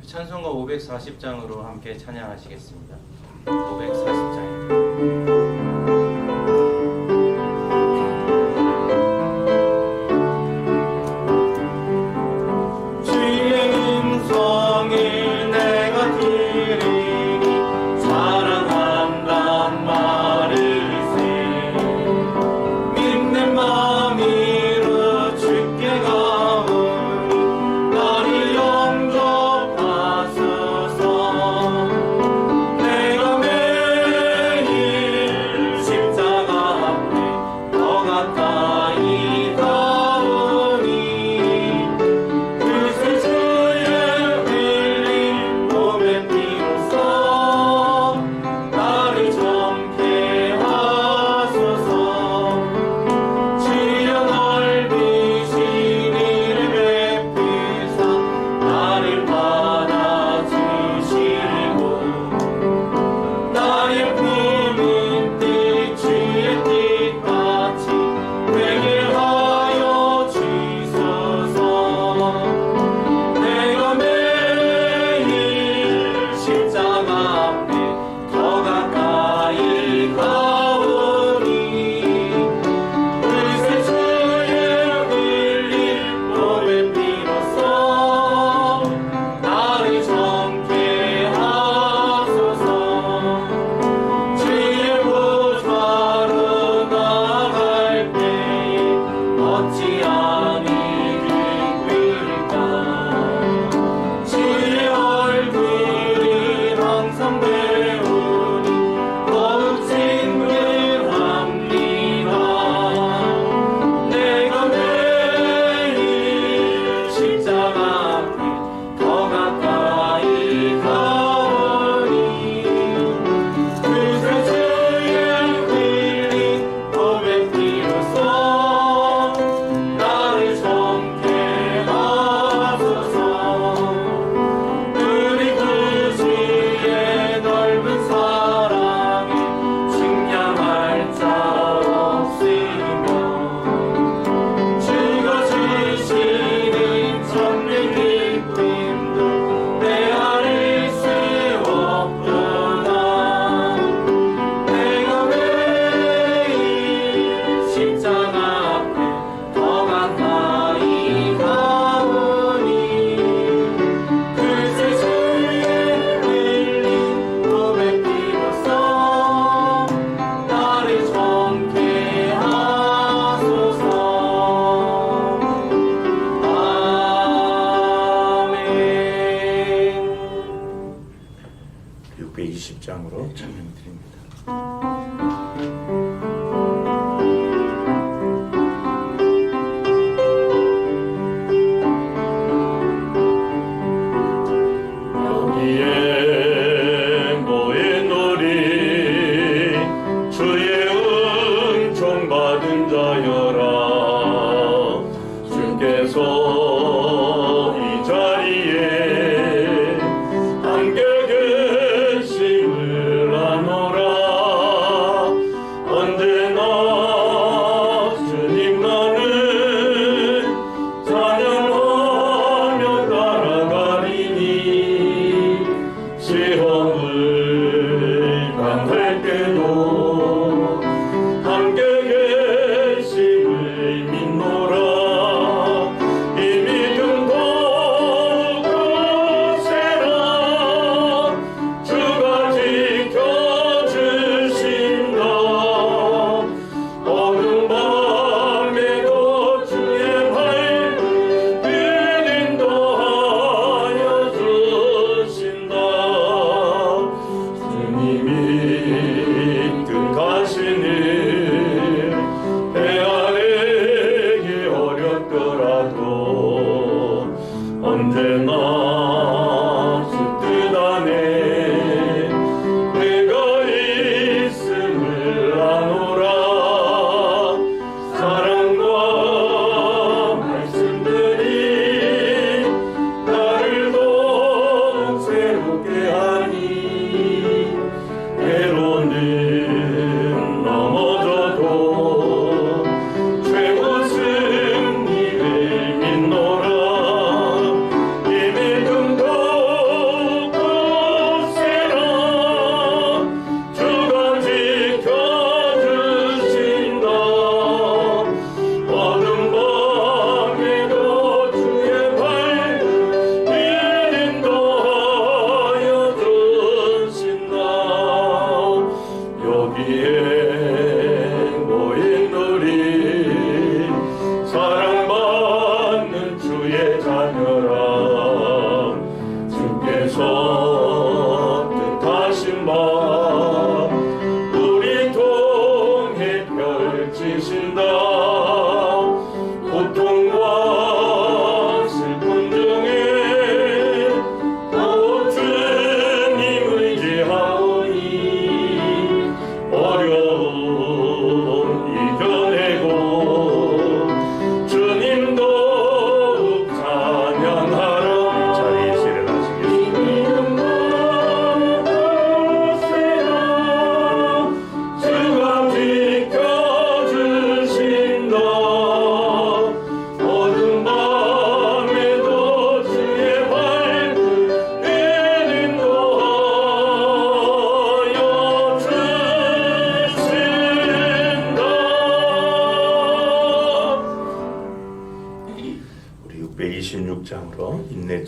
찬송가 540장으로 함께 찬양하시겠습니다. 540장입니다.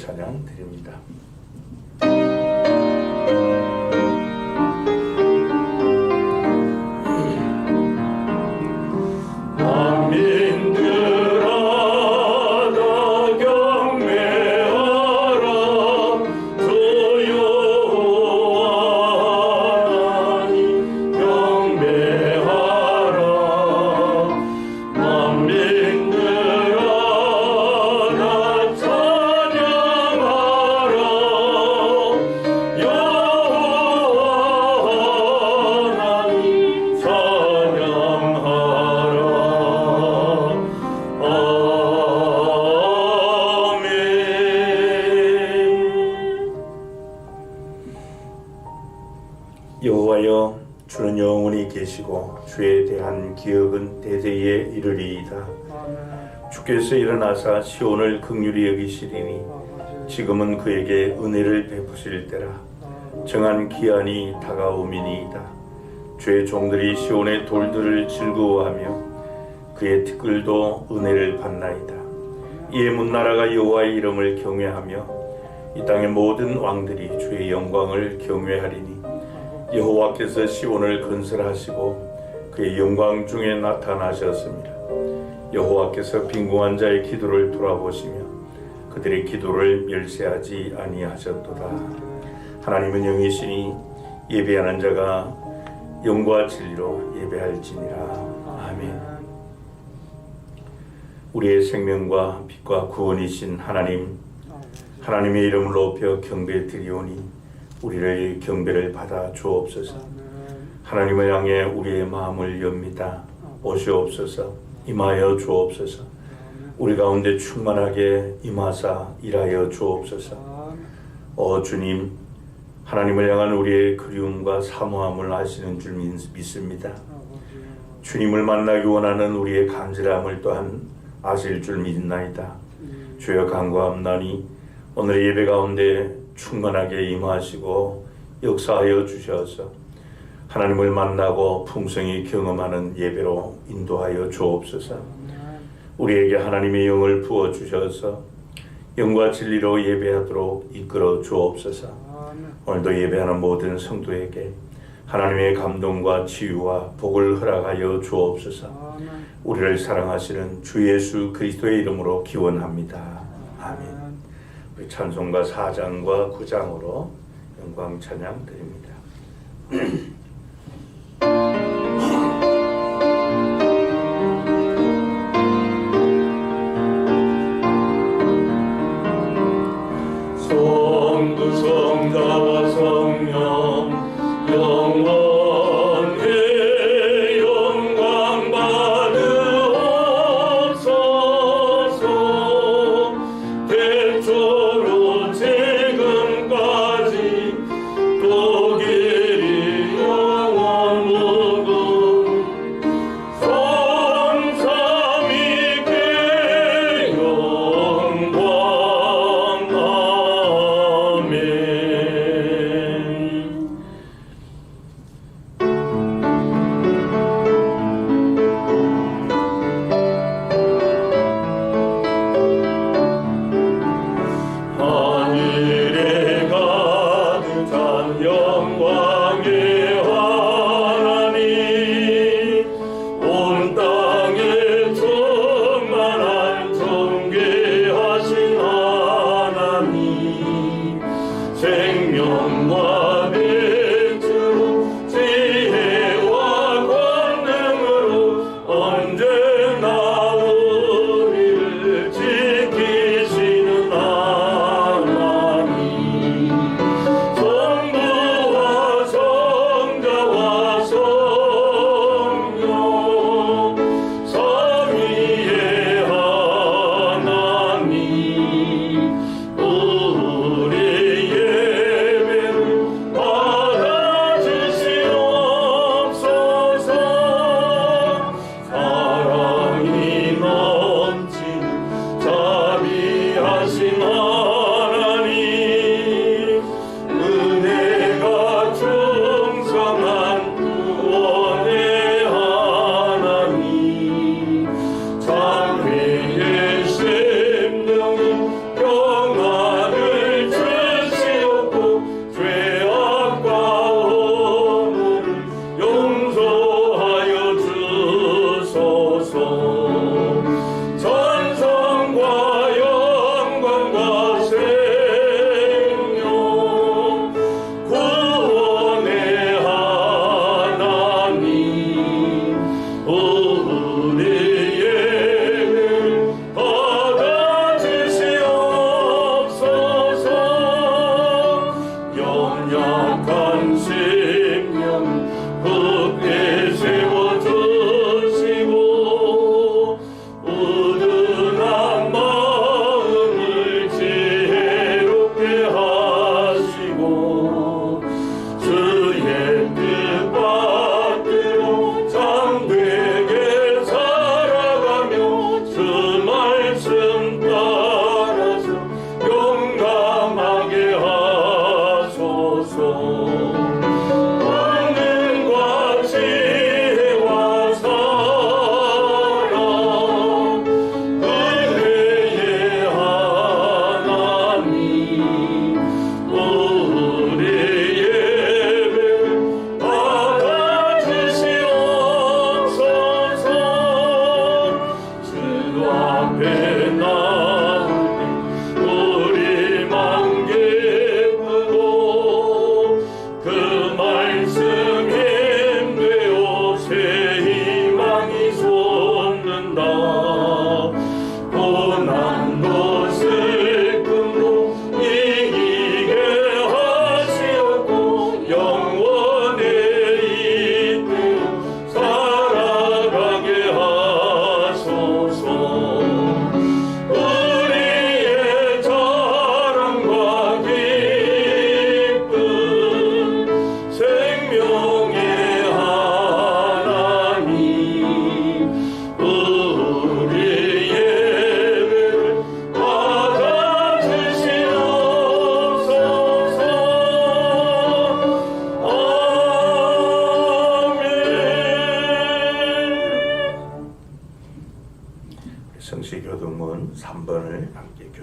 찬양 드립니다. 여호와여, 주는 영원히 계시고 주에 대한 기억은 대대에 이르리이다. 주께서 일어나사 시온을 긍휼히 여기시리니 지금은 그에게 은혜를 베푸실 때라. 정한 기한이 다가오미니이다. 주의 종들이 시온의 돌들을 즐거워하며 그의 티끌도 은혜를 받나이다. 이에 문나라가 여호와의 이름을 경외하며 이 땅의 모든 왕들이 주의 영광을 경외하리니 여호와께서 시온을 건설하시고 그의 영광 중에 나타나셨습니다. 여호와께서 빈궁한 자의 기도를 돌아보시며 그들의 기도를 멸시하지 아니하셨도다. 하나님은 영이시니 예배하는 자가 영과 진리로 예배할지니라. 아멘. 우리의 생명과 빛과 구원이신 하나님, 하나님의 이름을 높여 경배드리오니 우리를 경배를 받아 주옵소서. 하나님을 향해 우리의 마음을 엽니다. 오시옵소서. 임하여 주옵소서. 우리 가운데 충만하게 임하사 일하여 주옵소서. 주님, 하나님을 향한 우리의 그리움과 사모함을 아시는 줄 믿습니다. 주님을 만나기 원하는 우리의 간절함을 또한 아실 줄 믿나이다. 주여 간구함나니 오늘 예배 가운데 충만하게 임하시고 역사하여 주셔서 하나님을 만나고 풍성히 경험하는 예배로 인도하여 주옵소서. 우리에게 하나님의 영을 부어 주셔서 영과 진리로 예배하도록 이끌어 주옵소서. 오늘도 예배하는 모든 성도에게 하나님의 감동과 치유와 복을 허락하여 주옵소서. 우리를 사랑하시는 주 예수 그리스도의 이름으로 기원합니다. 아멘. 우리 찬송가 4장과 9장으로 영광 찬양 드립니다. 성부 성자와 성령 영원히 영광 받으옵소서. 대초로 지금까지 또 길이여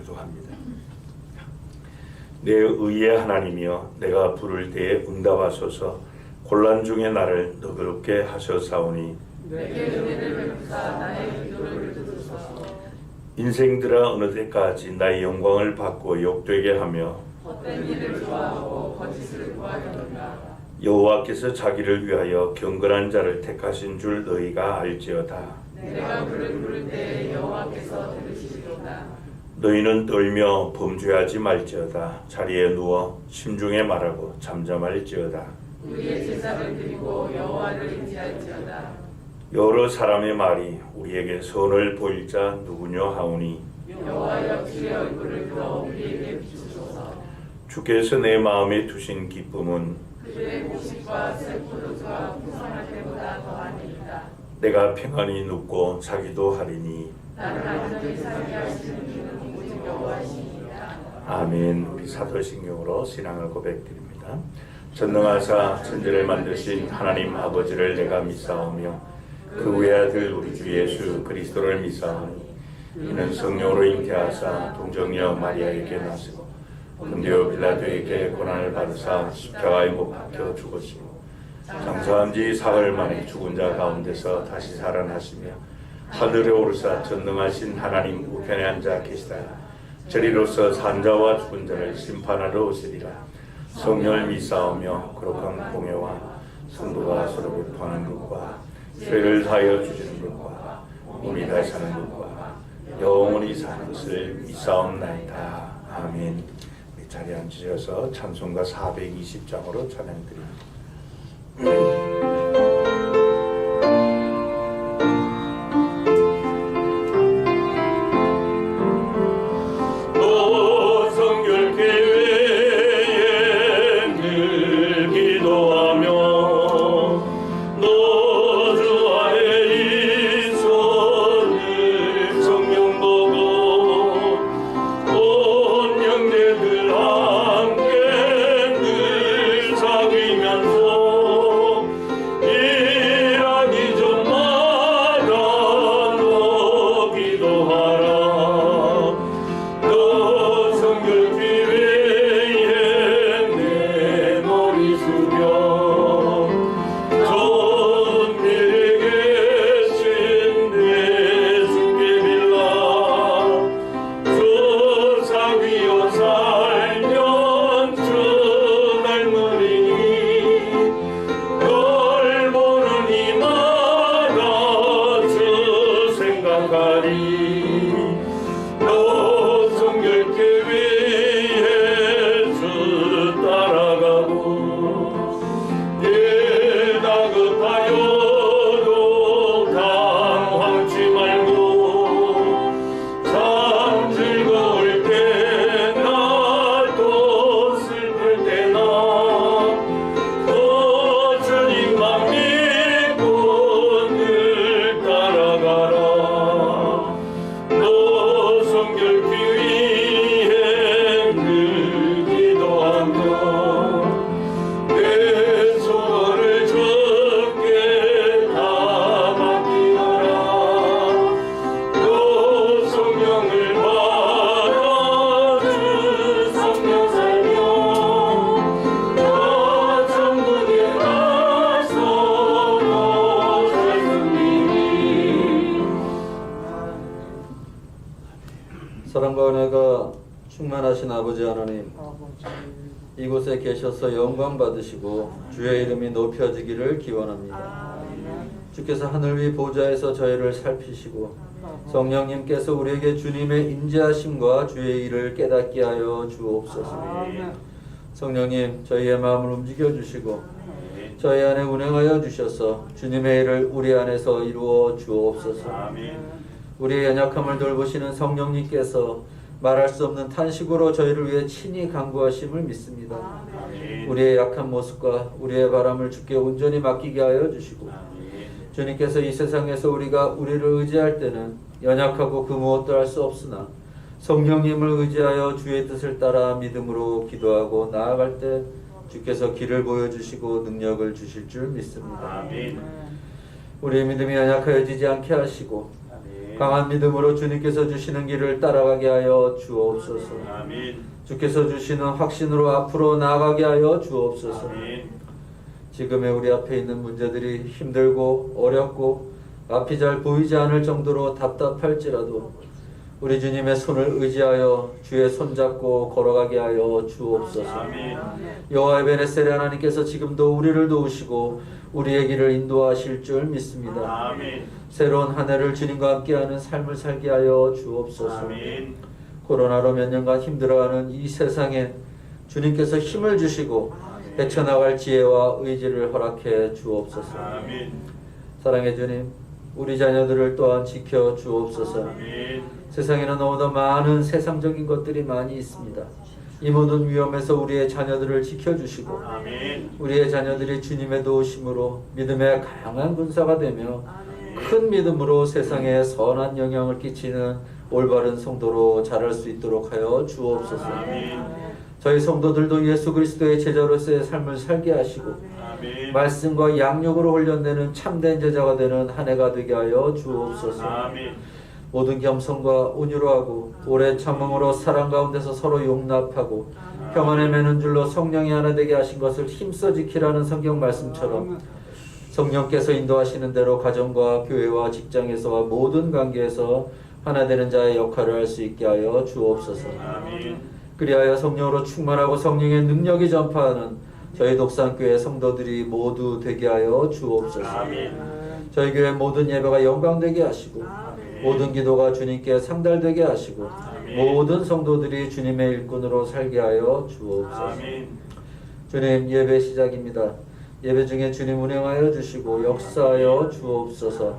기도합니다. 내 의의 하나님이여 내가 부를 때에 응답하소서. 곤란 중에 나를 너그럽게 하셨사오니 내게 은혜를 베푸사 나의 기도를 들으소서. 인생들아 어느 때까지 나의 영광을 받고 욕되게 하며 헛된 일을 좋아하고 거짓을 구하려는가. 여호와께서 자기를 위하여 경건한 자를 택하신 줄 너희가 알지어다. 내가 부를 때 여호와께서 들으시리로다. 너희는 떨며 범죄하지 말지어다. 자리에 누워 심중에 말하고 잠잠할지어다. 우리의 제사를 드리고 여호와를 인지할지어다. 여러 사람의 말이 우리에게 선을 보일 자 누구냐 하오니 여호와여 주의 얼굴을 들어 우리에게 비추소서. 주께서 내 마음에 두신 기쁨은 그의 곡식과 쇠포도주가 풍성할 때보다 더하니이다. 내가 평안히 눕고 자기도 하리니 나를 안전히 살게 하시는 이는 오직 여호와시니이다. 아멘. 우리 사도신경으로 신앙을 고백드립니다. 전능하사 천지를 만드신 하나님 아버지를 내가 믿사오며 그 외아들 우리 주 예수 그리스도를 믿사오니 이는 성령으로 잉태하사 동정녀 마리아에게 나시고 본디오 빌라도에게 고난을 받으사 십자가에 못 박혀 죽으시고 장사한 지 사흘 만에 죽은 자 가운데서 다시 살아나시며 하늘에 오르사 전능하신 하나님 우편에 앉아 계시다. 저리로서 산자와 죽은 자를 심판하러 오시리라. 성령을 믿사오며 거룩한 공예와 성도가 서로 교통하는 것과 죄를 사하여 주시는 것과 몸이 다시 사는 것과 영원히 사는 것을 믿사옵나이다. 아멘. 우리 자리에 앉으셔서 찬송가 420장으로 찬양드립니다. 사랑과 은혜가 충만하신 아버지 하나님, 이곳에 계셔서 영광 받으시고 주의 이름이 높여지기를 기원합니다. 주께서 하늘 위 보좌에서 저희를 살피시고 성령님께서 우리에게 주님의 인자하심과 주의 일을 깨닫게 하여 주옵소서. 성령님, 저희의 마음을 움직여 주시고 저희 안에 운행하여 주셔서 주님의 일을 우리 안에서 이루어 주옵소서. 우리의 연약함을 돌보시는 성령님께서 말할 수 없는 탄식으로 저희를 위해 친히 간구하심을 믿습니다. 우리의 약한 모습과 우리의 바람을 주께 온전히 맡기게 하여 주시고 주님께서 이 세상에서 우리가 우리를 의지할 때는 연약하고 그 무엇도 할 수 없으나 성령님을 의지하여 주의 뜻을 따라 믿음으로 기도하고 나아갈 때 주께서 길을 보여주시고 능력을 주실 줄 믿습니다. 우리의 믿음이 연약하여지지 않게 하시고 강한 믿음으로 주님께서 주시는 길을 따라가게 하여 주옵소서. 아멘. 주께서 주시는 확신으로 앞으로 나아가게 하여 주옵소서. 아멘. 지금의 우리 앞에 있는 문제들이 힘들고 어렵고 앞이 잘 보이지 않을 정도로 답답할지라도 우리 주님의 손을 의지하여 주의 손잡고 걸어가게 하여 주옵소서. 아멘. 여호와 에베네셀의 하나님께서 지금도 우리를 도우시고 우리의 길을 인도하실 줄 믿습니다. 아멘. 새로운 한 해를 주님과 함께하는 삶을 살게 하여 주옵소서. 아멘. 코로나로 몇 년간 힘들어하는 이 세상에 주님께서 힘을 주시고 헤쳐나갈 지혜와 의지를 허락해 주옵소서. 아멘. 사랑의 주님, 우리 자녀들을 또한 지켜 주옵소서. 아멘. 세상에는 너무나 많은 세상적인 것들이 많이 있습니다. 이 모든 위험에서 우리의 자녀들을 지켜주시고 아멘. 우리의 자녀들이 주님의 도우심으로 믿음의 강한 군사가 되며 큰 믿음으로 세상에 선한 영향을 끼치는 올바른 성도로 자랄 수 있도록 하여 주옵소서. 아멘. 저희 성도들도 예수 그리스도의 제자로서의 삶을 살게 하시고 아멘. 말씀과 양육으로 훈련되는 참된 제자가 되는 한 해가 되게 하여 주옵소서. 아멘. 모든 겸손과 온유로 하고 오래 참음으로 사랑 가운데서 서로 용납하고 평안에 매는 줄로 성령이 하나 되게 하신 것을 힘써 지키라는 성경 말씀처럼 성령께서 인도하시는 대로 가정과 교회와 직장에서와 모든 관계에서 하나 되는 자의 역할을 할 수 있게 하여 주옵소서. 아멘. 그리하여 성령으로 충만하고 성령의 능력이 전파하는 저희 독산교회 성도들이 모두 되게 하여 주옵소서. 아멘. 저희 교회 모든 예배가 영광되게 하시고 모든 기도가 주님께 상달되게 하시고 모든 성도들이 주님의 일꾼으로 살게 하여 주옵소서. 아멘. 주님, 예배 시작입니다. 예배 중에 주님 운행하여 주시고 역사하여 주옵소서.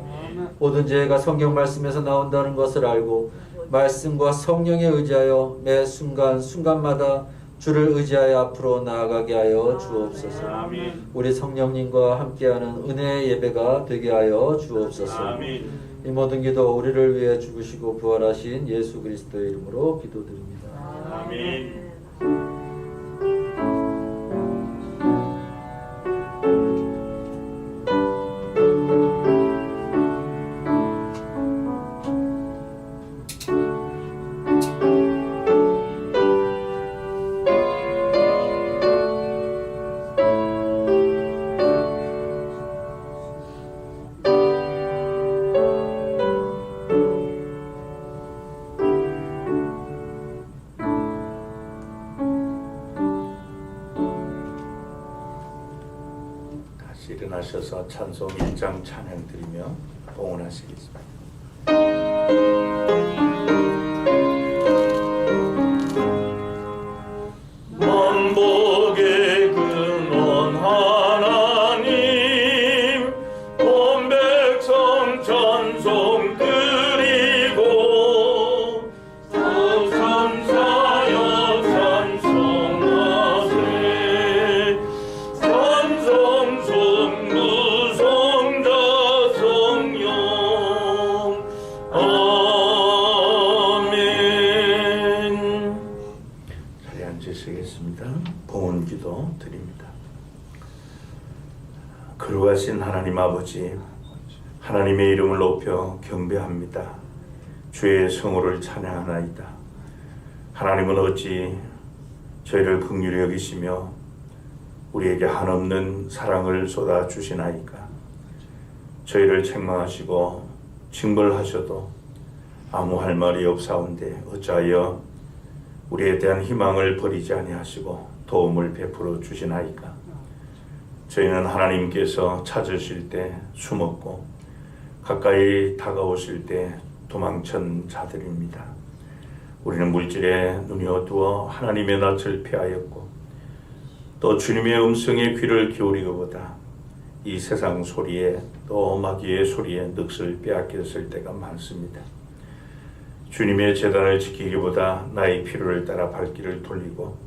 모든 죄가 성경 말씀에서 나온다는 것을 알고 말씀과 성령에 의지하여 매 순간마다 주를 의지하여 앞으로 나아가게 하여 주옵소서. 아멘. 우리 성령님과 함께하는 은혜의 예배가 되게 하여 주옵소서. 아멘. 이 모든 기도 우리를 위해 죽으시고 부활하신 예수 그리스도의 이름으로 기도드립니다. 아멘. 일어나셔서 찬송 1장 찬양 드리며 봉헌하시겠습니다. 만복의 근원 하나님 온 백성 찬송 드리고 천사여 찬송하세 찬송 성무성자 성령 아멘. 자리에 앉으시겠습니다. 봉헌기도 드립니다. 거룩하신 하나님 아버지, 하나님의 이름을 높여 경배합니다. 주의 성호를 찬양하나이다. 하나님은 어찌 저희를 긍휼히 여기시며 우리에게 한없는 사랑을 쏟아 주시나이까. 저희를 책망하시고 징벌하셔도 아무 할 말이 없사온데 어찌하여 우리에 대한 희망을 버리지 아니하시고 도움을 베풀어 주시나이까. 저희는 하나님께서 찾으실 때 숨었고 가까이 다가오실 때 도망친 자들입니다. 우리는 물질에 눈이 어두워 하나님의 낯을 피하였고 또 주님의 음성에 귀를 기울이고보다 이 세상 소리에 또 마귀의 소리에 넋을 빼앗겼을 때가 많습니다. 주님의 제단을 지키기보다 나의 필요를 따라 발길을 돌리고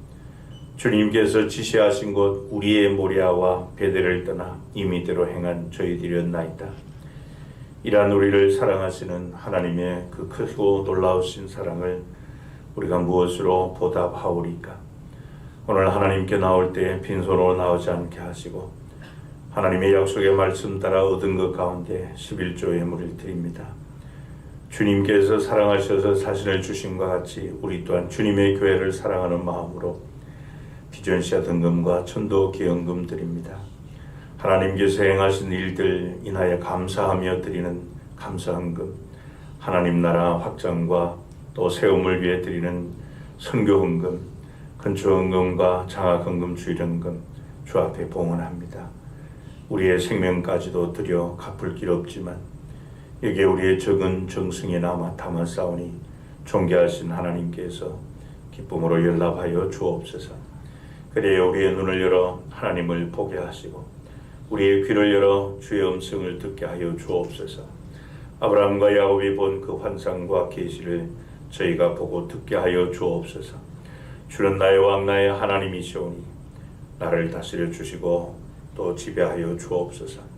주님께서 지시하신 곳 우리의 모리아와 베델을 떠나 임의대로 행한 저희들이었나이다. 이러한 우리를 사랑하시는 하나님의 그 크고 놀라우신 사랑을 우리가 무엇으로 보답하오리까? 오늘 하나님께 나올 때 빈손으로 나오지 않게 하시고 하나님의 약속의 말씀 따라 얻은 것 가운데 11조 예물을 드립니다. 주님께서 사랑하셔서 자신을 주심과 같이 우리 또한 주님의 교회를 사랑하는 마음으로 비전시아 등금과 천도 기영금 드립니다. 하나님께서 행하신 일들 인하여 감사하며 드리는 감사헌금, 하나님 나라 확장과 또 세움을 위해 드리는 선교헌금, 근초헌금과 장학헌금, 주일헌금 주 앞에 봉헌합니다. 우리의 생명까지도 드려 갚을 길 없지만 여기에 우리의 적은 정승에 남아 담았사오니 존귀하신 하나님께서 기쁨으로 연락하여 주옵소서. 그래야 우리의 눈을 열어 하나님을 보게 하시고 우리의 귀를 열어 주의 음성을 듣게 하여 주옵소서. 아브라함과 야곱이 본 그 환상과 계시를 저희가 보고 듣게 하여 주옵소서. 주는 나의 왕 나의 하나님이시오니 나를 다스려 주시고 또 지배하여 주옵소서.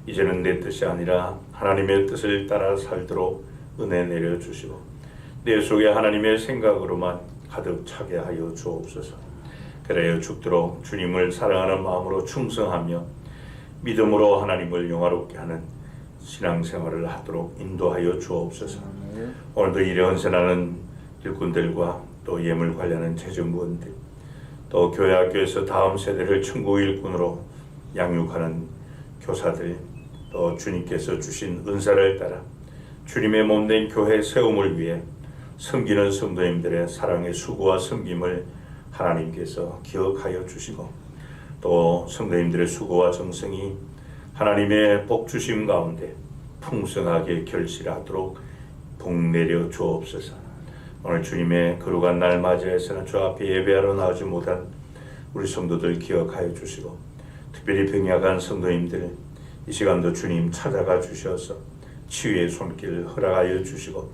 이제는 내 뜻이 아니라 하나님의 뜻을 따라 살도록 은혜 내려 주시고 내 속에 하나님의 생각으로만 가득 차게 하여 주옵소서. 그래야 죽도록 주님을 사랑하는 마음으로 충성하며 믿음으로 하나님을 영화롭게 하는 신앙생활을 하도록 인도하여 주옵소서. 오늘도 일에 헌신하는 일꾼들과 또 예물 관리하는 재정부원들, 또 교회 학교에서 다음 세대를 천국 일꾼으로 양육하는 교사들, 또 주님께서 주신 은사를 따라 주님의 몸된 교회 세움을 위해 섬기는 성도님들의 사랑의 수고와 섬김을 하나님께서 기억하여 주시고 또 성도님들의 수고와 정성이 하나님의 복 주심 가운데 풍성하게 결실하도록 복 내려 주옵소서. 오늘 주님의 거룩한 날 맞이해서는 주 앞에 예배하러 나오지 못한 우리 성도들 기억하여 주시고 특별히 병약한 성도님들 이 시간도 주님 찾아가 주셔서 치유의 손길 허락하여 주시고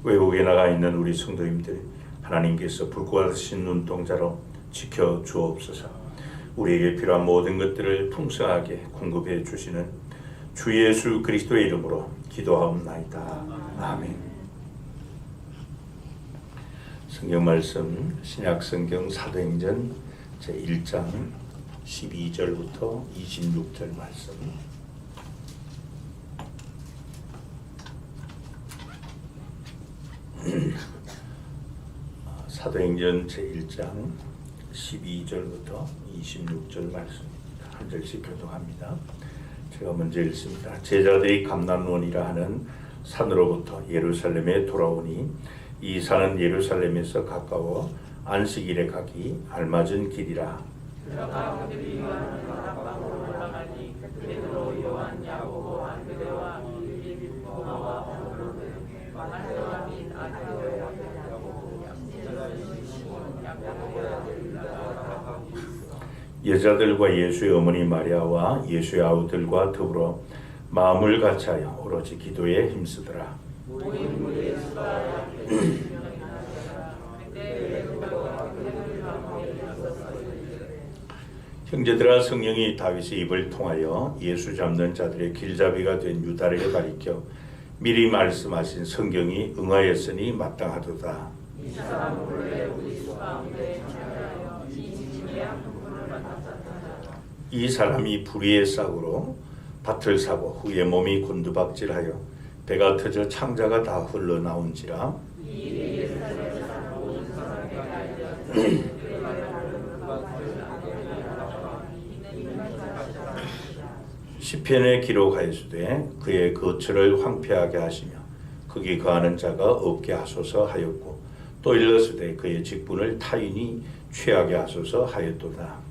외국에 나가 있는 우리 성도님들 하나님께서 불과 같으신 눈동자로 지켜 주옵소서. 우리에게 필요한 모든 것들을 풍성하게 공급해 주시는 주 예수 그리스도의 이름으로 기도하옵나이다. 아멘. 성경 말씀 신약 성경 사도행전 제1장 12절부터 26절 말씀. 사도행전 제1장 12절부터 26절 말씀입니다. 한 절씩 교독합니다. 제가 먼저 읽습니다. 제자들이 감람원이라 하는 산으로부터 예루살렘에 돌아오니 이 산은 예루살렘에서 가까워 안식일에 가기 알맞은 길이라. 들어가 그들이 요한을 다락방으로 올라가니 베드로, 요한, 야고보, 안드레와 빌립, 도마와 바나바, 마테오와 및 알페오의 아들 야고보, 약속의 시몬, 야고보의 아들 유다가 여자들과 예수의 어머니 마리아와 예수의 아우들과 더불어 마음을 같이하여 오로지 기도에 힘쓰더라. 모인 무리의 수가 약 120명이나 되더라. 그때 베드로가 그들을 가운데 일어서서 형제들아, 성령이 다윗의 입을 통하여 예수 잡는 자들의 길잡이가 된 유다를 가리켜 미리 말씀하신 성경이 응하였으니 마땅하도다. 이 사람 본래 우리 수 가운데 참여하여 이 짐의 한 부분을 맡았다. 이 사람이 불의의 싹으로 밭을 사고 후에 몸이 곤두박질하여 배가 터져 창자가 다 흘러나온지라. 이 일이 예루살렘에 사는 모든 사람에게 알려 시편에 기록하였으되 그의 거처를 황폐하게 하시며 거기 거하는 자가 없게 하소서 하였고 또 일렀으되 그의 직분을 타인이 취하게 하소서 하였도다.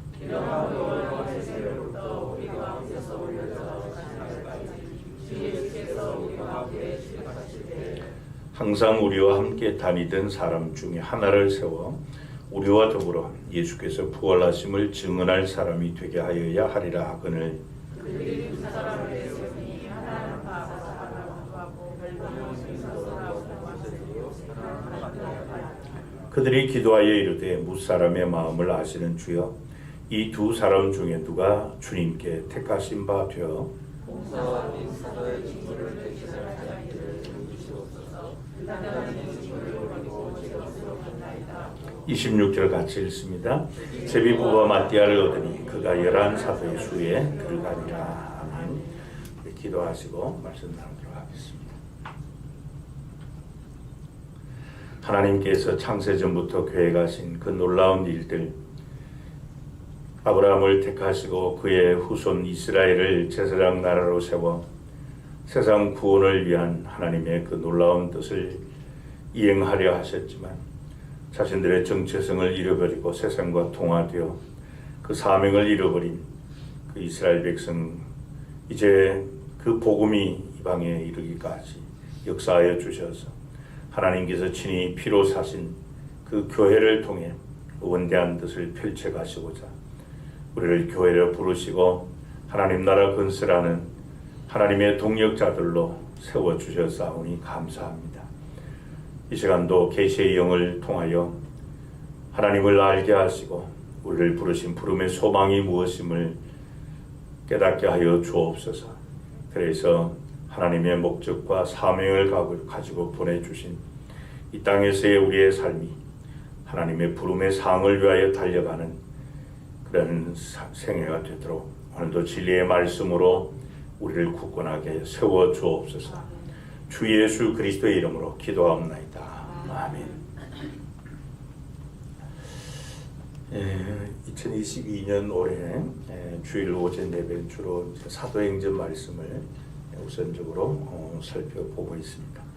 항상 우리와 함께 다니던 사람 중에 하나를 세워 우리와 더불어 예수께서 부활하심을 증언할 사람이 되게 하여야 하리라 하거늘. 그들이 두 사람을 내세우니 하나는 바사사 하나는 하고 벨로몬 스스로라고 그들이 기도하여 이르되 무사람의 마음을 아시는 주여 이 두 사람 중에 누가 주님께 택하신 바 되어 공사와 사도의 직분을 되시는 자들을 주시옵소서. 나는 이 직분을 버리고 지금으로 간나이다. 26절 같이 읽습니다. 제비부와 마띠아를 얻으니 그가 11사도의 수에 들어가니라. 아멘. 기도하시고 말씀 나누도록 하겠습니다. 하나님께서 창세전부터 계획하신 그 놀라운 일들, 아브라함을 택하시고 그의 후손 이스라엘을 제사장 나라로 세워 세상 구원을 위한 하나님의 그 놀라운 뜻을 이행하려 하셨지만 자신들의 정체성을 잃어버리고 세상과 동화되어 그 사명을 잃어버린 그 이스라엘 백성, 이제 그 복음이 이방에 이르기까지 역사하여 주셔서 하나님께서 친히 피로 사신 그 교회를 통해 원대한 뜻을 펼쳐 가시고자 우리를 교회로 부르시고 하나님 나라 건설하는 하나님의 동역자들로 세워주셨사오니 감사합니다. 이 시간도 계시의 영을 통하여 하나님을 알게 하시고 우리를 부르신 부름의 소망이 무엇임을 깨닫게 하여 주옵소서. 그래서 하나님의 목적과 사명을 가지고 보내주신 이 땅에서의 우리의 삶이 하나님의 부름의 상을 위하여 달려가는 그런 생애가 되도록 오늘도 진리의 말씀으로 우리를 굳건하게 세워 주옵소서. 주 예수 그리스도의 이름으로 기도하옵나이다. 아멘. 2022년 올해 주일 오전 예배는 주로 사도행전 말씀을 우선적으로 살펴보고 있습니다.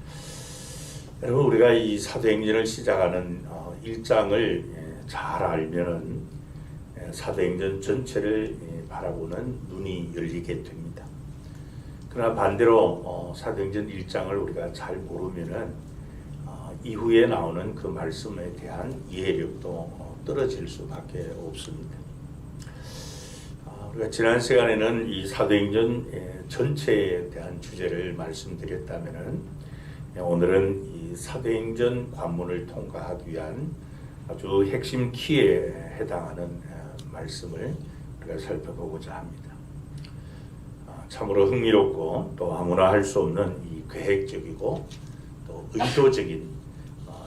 여러분, 우리가 이 사도행전을 시작하는 1장을 잘 알면은 사도행전 전체를 바라보는 눈이 열리게 됩니다. 그러나 반대로 사도행전 1장을 우리가 잘 모르면은 이후에 나오는 그 말씀에 대한 이해력도 떨어질 수밖에 없습니다. 우리가 지난 시간에는 이 사도행전 전체에 대한 주제를 말씀드렸다면은 오늘은 이 사도행전 관문을 통과하기 위한 아주 핵심 키에 해당하는 말씀을 우리가 살펴보고자 합니다. 참으로 흥미롭고 또 아무나 할 수 없는 이 계획적이고 또 의도적인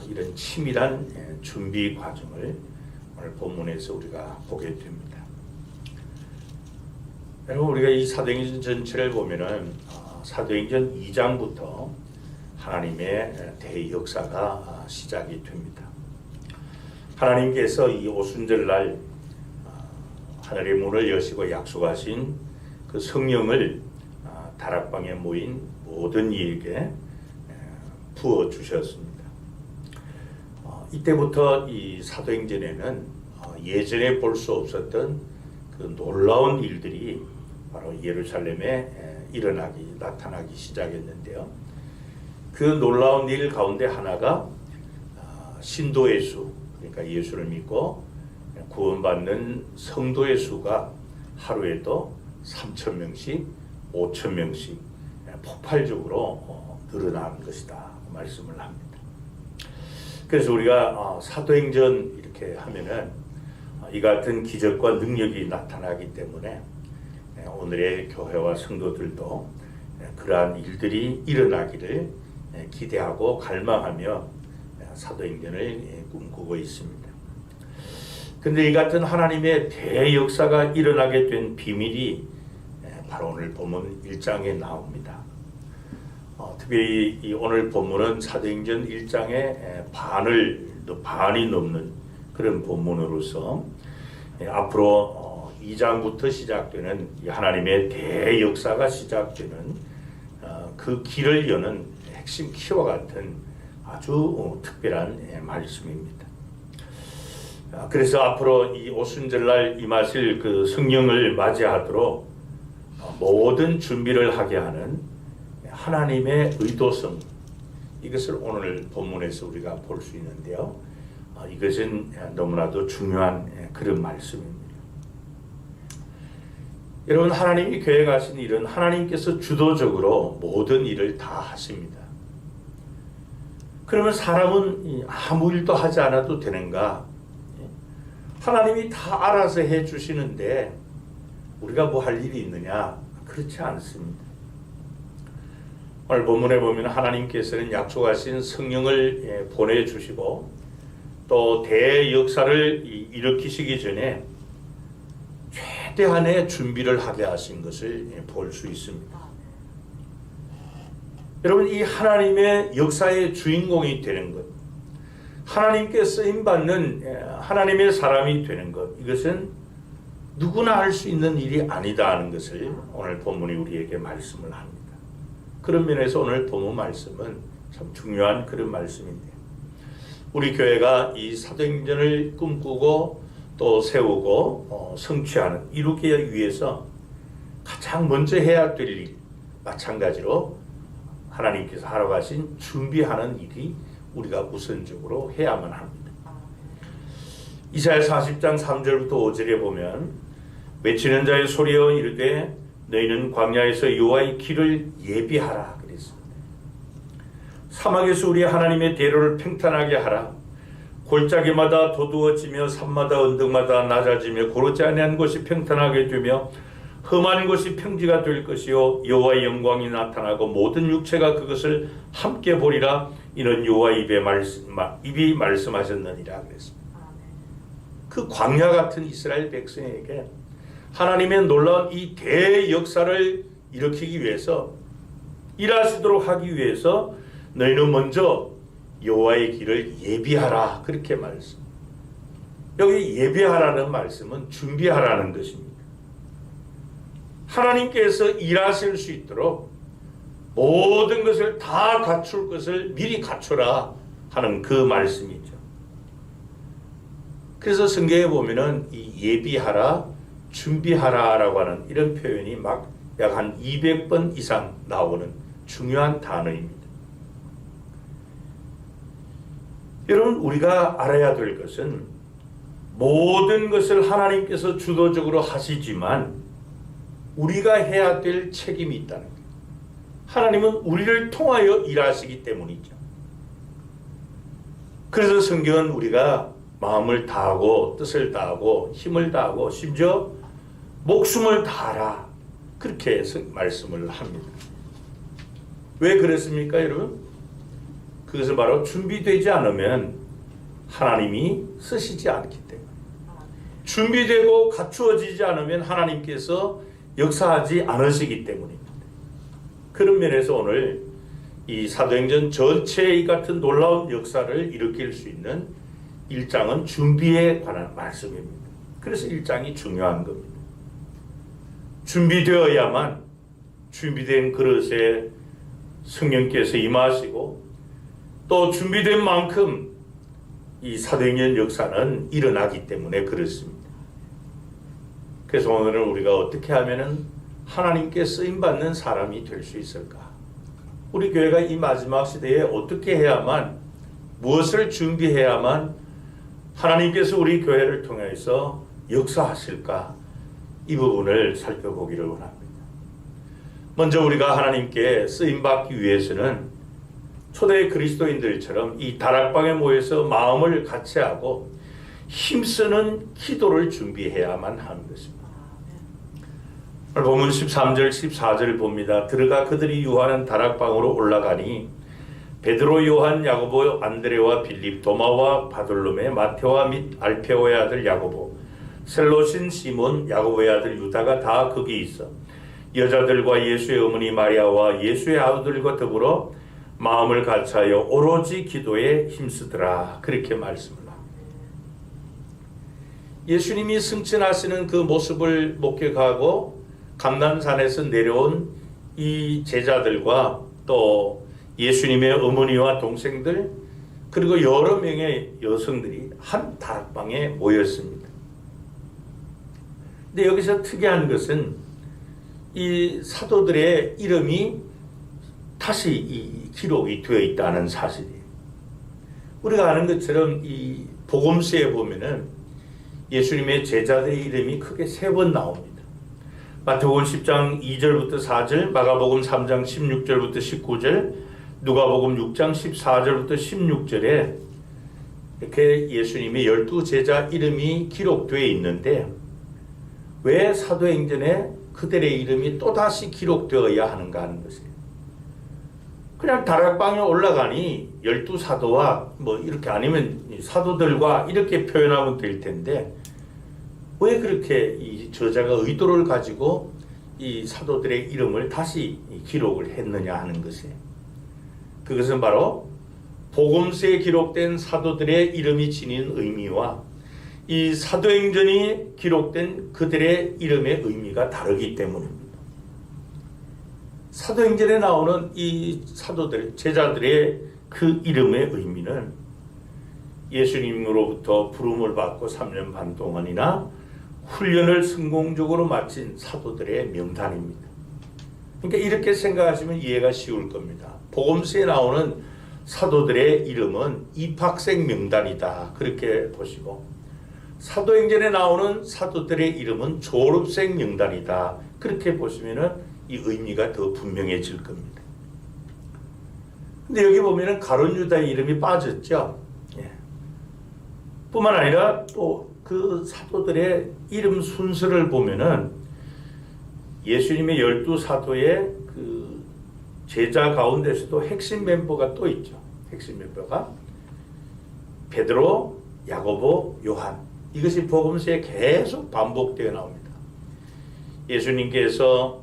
이런 치밀한 준비 과정을 오늘 본문에서 우리가 보게 됩니다. 여러분, 우리가 이 사도행전 전체를 보면은 사도행전 2장부터 하나님의 대역사가 시작이 됩니다. 하나님께서 이 오순절날 하늘의 문을 여시고 약속하신 그 성령을 다락방에 모인 모든 이에게 부어 주셨습니다. 이때부터 이 사도행전에는 예전에 볼 수 없었던 그 놀라운 일들이 바로 예루살렘에 나타나기 시작했는데요. 그 놀라운 일 가운데 하나가 신도의 수, 그러니까 예수를 믿고 구원받는 성도의 수가 하루에도 3,000명씩, 5,000명씩 폭발적으로 늘어나는 것이다 말씀을 합니다. 그래서 우리가 사도행전 이렇게 하면은 이 같은 기적과 능력이 나타나기 때문에 오늘의 교회와 성도들도 그러한 일들이 일어나기를 기대하고 갈망하며 사도행전을 꿈꾸고 있습니다. 그런데 이 같은 하나님의 대역사가 일어나게 된 비밀이 바로 오늘 본문 1장에 나옵니다. 특별히 이 오늘 본문은 사도행전 1장의 반이 넘는 그런 본문으로서 앞으로 2장부터 시작되는 하나님의 대역사가 시작되는 그 길을 여는 핵심 키와 같은 아주 특별한 말씀입니다. 그래서 앞으로 이 오순절날 임하실 그 성령을 맞이하도록 모든 준비를 하게 하는 하나님의 의도성, 이것을 오늘 본문에서 우리가 볼 수 있는데요. 이것은 너무나도 중요한 그런 말씀입니다. 여러분, 하나님이 계획하신 일은 하나님께서 주도적으로 모든 일을 다 하십니다. 그러면 사람은 아무 일도 하지 않아도 되는가? 하나님이 다 알아서 해주시는데 우리가 뭐 할 일이 있느냐? 그렇지 않습니다. 오늘 본문에 보면 하나님께서는 약속하신 성령을 보내주시고 또 대역사를 일으키시기 전에 최대한의 준비를 하게 하신 것을 볼 수 있습니다. 여러분, 이 하나님의 역사의 주인공이 되는 것, 하나님께 쓰임받는 하나님의 사람이 되는 것, 이것은 누구나 할 수 있는 일이 아니다 하는 것을 오늘 본문이 우리에게 말씀을 합니다. 그런 면에서 오늘 본문 말씀은 참 중요한 그런 말씀인데, 우리 교회가 이 사도행전을 꿈꾸고 또 세우고 성취하는, 이루기 위해서 가장 먼저 해야 될 일, 마찬가지로 하나님께서 하러 가신 준비하는 일이 우리가 우선적으로 해야만 합니다. 이사야 40장 3절부터 5절에 보면, 외치는 자의 소리여 이르되 너희는 광야에서 여호와의 길을 예비하라 그랬습니다. 사막에서 우리 하나님의 대로를 평탄하게 하라. 골짜기마다 도두어지며 산마다 언덕마다 낮아지며 고르지 아니한 곳이 평탄하게 되며 험한 곳이 평지가 될 것이요 여호와의 영광이 나타나고 모든 육체가 그것을 함께 보리라. 이는 여호와 입이 말씀하셨느니라 그랬습니다. 그 광야 같은 이스라엘 백성에게 하나님의 놀라운 이 대역사를 일으키기 위해서, 일하시도록 하기 위해서 너희는 먼저 여호와의 길을 예비하라 그렇게 말씀. 여기 예비하라는 말씀은 준비하라는 것입니다. 하나님께서 일하실 수 있도록 모든 것을 다 갖출 것을 미리 갖춰라 하는 그 말씀이죠. 그래서 성경에 보면은 이 예비하라, 준비하라라고 하는 이런 표현이 막 약 한 200번 이상 나오는 중요한 단어입니다. 여러분, 우리가 알아야 될 것은 모든 것을 하나님께서 주도적으로 하시지만 우리가 해야 될 책임이 있다는 거예요. 하나님은 우리를 통하여 일하시기 때문이죠. 그래서 성경은 우리가 마음을 다하고 뜻을 다하고 힘을 다하고 심지어 목숨을 다하라 그렇게 말씀을 합니다. 왜 그랬습니까, 여러분? 그것은 바로 준비되지 않으면 하나님이 쓰시지 않기 때문에, 준비되고 갖추어지지 않으면 하나님께서 역사하지 않으시기 때문입니다. 그런 면에서 오늘 이 사도행전 전체의 이 같은 놀라운 역사를 일으킬 수 있는 1장은 준비에 관한 말씀입니다. 그래서 1장이 중요한 겁니다. 준비되어야만 준비된 그릇에 성령께서 임하시고 또 준비된 만큼 이 사도행전 역사는 일어나기 때문에 그렇습니다. 그래서 오늘은 우리가 어떻게 하면은 하나님께 쓰임받는 사람이 될 수 있을까? 우리 교회가 이 마지막 시대에 어떻게 해야만, 무엇을 준비해야만 하나님께서 우리 교회를 통해서 역사하실까? 이 부분을 살펴보기를 원합니다. 먼저 우리가 하나님께 쓰임받기 위해서는 초대 그리스도인들처럼 이 다락방에 모여서 마음을 같이 하고 힘쓰는 기도를 준비해야만 하는 것입니다. 본문 13절 14절을 봅니다. 들어가 그들이 유하는 다락방으로 올라가니 베드로, 요한, 야고보, 안드레와 빌립, 도마와 바돌로메, 마테와 및 알페오의 아들 야고보, 셀롯인 시몬, 야고보의 아들 유다가 다 거기 있어 여자들과 예수의 어머니 마리아와 예수의 아들과 더불어 마음을 같이하여 오로지 기도에 힘쓰더라 그렇게 말씀을 합니다. 예수님이 승천하시는 그 모습을 목격하고 감람산에서 내려온 이 제자들과 또 예수님의 어머니와 동생들 그리고 여러 명의 여성들이 한 다락방에 모였습니다. 근데 여기서 특이한 것은 이 사도들의 이름이 다시 이 기록이 되어 있다는 사실이에요. 우리가 아는 것처럼 이 복음서에 보면은 예수님의 제자들의 이름이 크게 3번 나옵니다. 마태복음 10장 2절부터 4절, 마가복음 3장 16절부터 19절, 누가복음 6장 14절부터 16절에 이렇게 예수님의 12제자 이름이 기록되어 있는데 왜 사도행전에 그들의 이름이 또다시 기록되어야 하는가 하는 것이에요. 그냥 다락방에 올라가니 12사도와 뭐 이렇게 아니면 사도들과 이렇게 표현하면 될 텐데 왜 그렇게 이 저자가 의도를 가지고 이 사도들의 이름을 다시 기록을 했느냐 하는 것이에요. 그것은 바로 복음서에 기록된 사도들의 이름이 지닌 의미와 이 사도행전이 기록된 그들의 이름의 의미가 다르기 때문입니다. 사도행전에 나오는 이 사도들, 제자들의 그 이름의 의미는 예수님으로부터 부름을 받고 3년 반 동안이나 훈련을 성공적으로 마친 사도들의 명단입니다. 그러니까 이렇게 생각하시면 이해가 쉬울 겁니다. 복음서에 나오는 사도들의 이름은 입학생 명단이다, 그렇게 보시고, 사도행전에 나오는 사도들의 이름은 졸업생 명단이다, 그렇게 보시면은 이 의미가 더 분명해질 겁니다. 근데 여기 보면은 가룟 유다의 이름이 빠졌죠. 예. 뿐만 아니라 또 그 사도들의 이름 순서를 보면은 예수님의 12사도의 그 제자 가운데서도 핵심 멤버가 또 있죠. 핵심 멤버가 베드로, 야고보, 요한. 이것이 복음서에 계속 반복되어 나옵니다. 예수님께서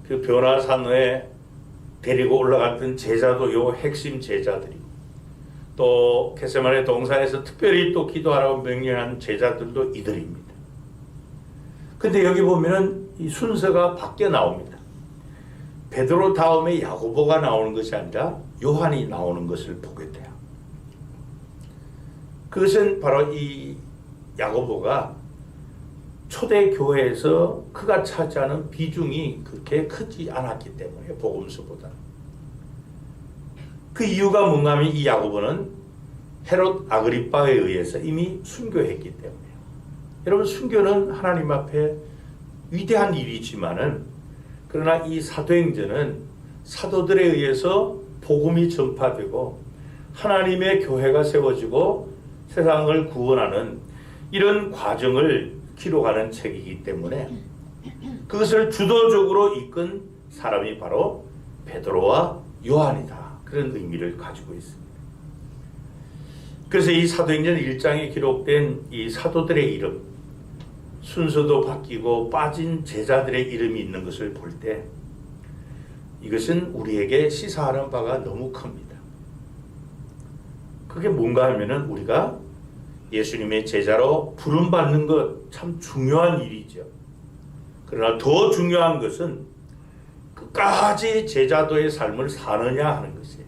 그 변화산에 데리고 올라갔던 제자도 요 핵심 제자들이고, 또 겟세마네 동산에서 특별히 또 기도하라고 명령한 제자들도 이들입니다. 근데 여기 보면은 이 순서가 바뀌어 나옵니다. 베드로 다음에 야고보가 나오는 것이 아니라 요한이 나오는 것을 보게 돼요. 그것은 바로 이 야고보가 초대 교회에서 그가 차지하는 비중이 그렇게 크지 않았기 때문에, 복음서보다. 그 이유가 뭔가 하면 이 야고보는 헤롯 아그리빠에 의해서 이미 순교했기 때문에요. 여러분, 순교는 하나님 앞에 위대한 일이지만은, 그러나 이 사도행전은 사도들에 의해서 복음이 전파되고 하나님의 교회가 세워지고 세상을 구원하는 이런 과정을 기록하는 책이기 때문에 그것을 주도적으로 이끈 사람이 바로 베드로와 요한이다, 그런 의미를 가지고 있습니다. 그래서 이 사도행전 1장에 기록된 이 사도들의 이름, 순서도 바뀌고 빠진 제자들의 이름이 있는 것을 볼 때 이것은 우리에게 시사하는 바가 너무 큽니다. 그게 뭔가 하면은 우리가 예수님의 제자로 부름받는 것 참 중요한 일이죠. 그러나 더 중요한 것은 끝까지 제자도의 삶을 사느냐 하는 것이에요.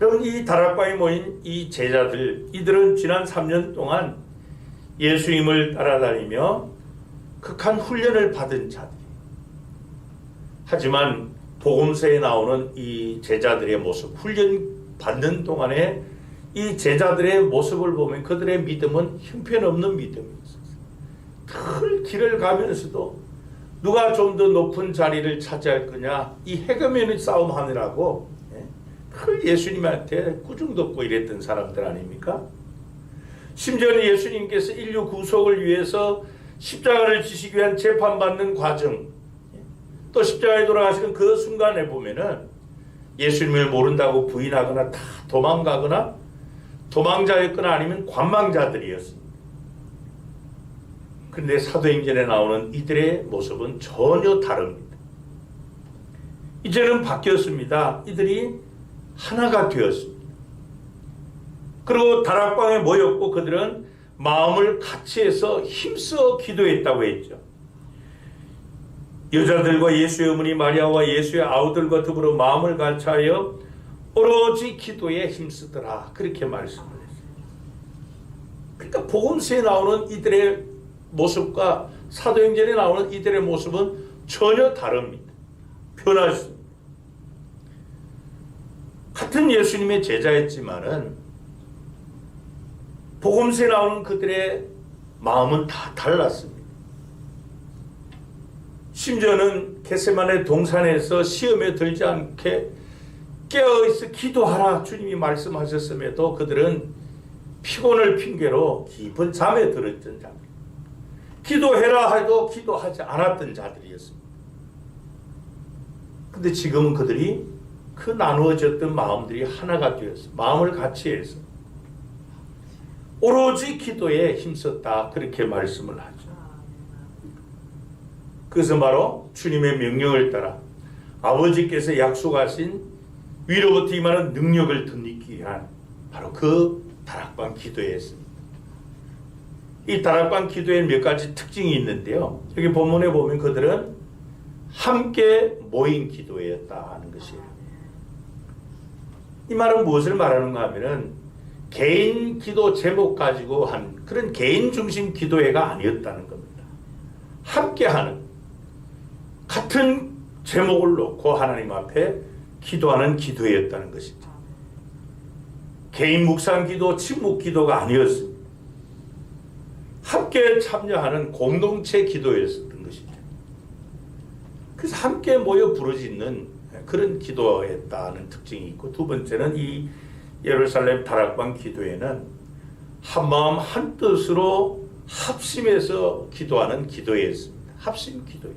여러분, 이 다락방에 모인 이 제자들, 이들은 지난 3년 동안 예수님을 따라다니며 극한 훈련을 받은 자들이에요. 하지만 복음서에 나오는 이 제자들의 모습, 훈련 받는 동안에 이 제자들의 모습을 보면 그들의 믿음은 형편없는 믿음이었어요. 늘 길을 가면서도 누가 좀 더 높은 자리를 차지할 거냐, 이 해금연의 싸움 하느라고 늘 예수님한테 꾸중돋고 이랬던 사람들 아닙니까? 심지어는 예수님께서 인류 구속을 위해서 십자가를 지시기 위한 재판받는 과정, 또 십자가에 돌아가시는 그 순간에 보면은 예수님을 모른다고 부인하거나 다 도망가거나 도망자였거나 아니면 관망자들이었습니다. 그런데 사도행전에 나오는 이들의 모습은 전혀 다릅니다. 이제는 바뀌었습니다. 이들이 하나가 되었습니다. 그리고 다락방에 모였고 그들은 마음을 같이 해서 힘써 기도했다고 했죠. 여자들과 예수의 어머니 마리아와 예수의 아우들과 더불어 마음을 같이하여 오로지 기도에 힘쓰더라, 그렇게 말씀을 했어요. 그러니까 복음서에 나오는 이들의 모습과 사도행전에 나오는 이들의 모습은 전혀 다릅니다. 변하십니다. 같은 예수님의 제자였지만은 복음서에 나오는 그들의 마음은 다 달랐습니다. 심지어는 겟세마네 동산에서 시험에 들지 않게 깨어있어 기도하라 주님이 말씀하셨음에도 그들은 피곤을 핑계로 깊은 잠에 들었던 자들, 기도해라 해도 기도하지 않았던 자들이었습니다. 근데 지금은 그들이 그 나누어졌던 마음들이 하나가 되어서 마음을 같이 해서 오로지 기도에 힘썼다, 그렇게 말씀을 하죠. 그것은 바로 주님의 명령을 따라 아버지께서 약속하신 위로부터 임하는 능력을 덧입기 위한 바로 그 다락방 기도였습니다. 이 다락방 기도에 몇 가지 특징이 있는데요. 여기 본문에 보면 그들은 함께 모인 기도였다 하는 것이에요. 이 말은 무엇을 말하는가 하면은 개인 기도 제목 가지고 한 그런 개인 중심 기도회가 아니었다는 겁니다. 함께하는 같은 제목을 놓고 하나님 앞에 기도하는 기도회였다는 것이죠. 개인 묵상 기도, 침묵 기도가 아니었습니다. 함께 참여하는 공동체 기도였던 것이죠. 그래서 함께 모여 부르짖는 그런 기도였다는 특징이 있고, 두 번째는 이 예루살렘 다락방 기도회는 한마음 한뜻으로 합심해서 기도하는 기도회였습니다. 합심 기도회.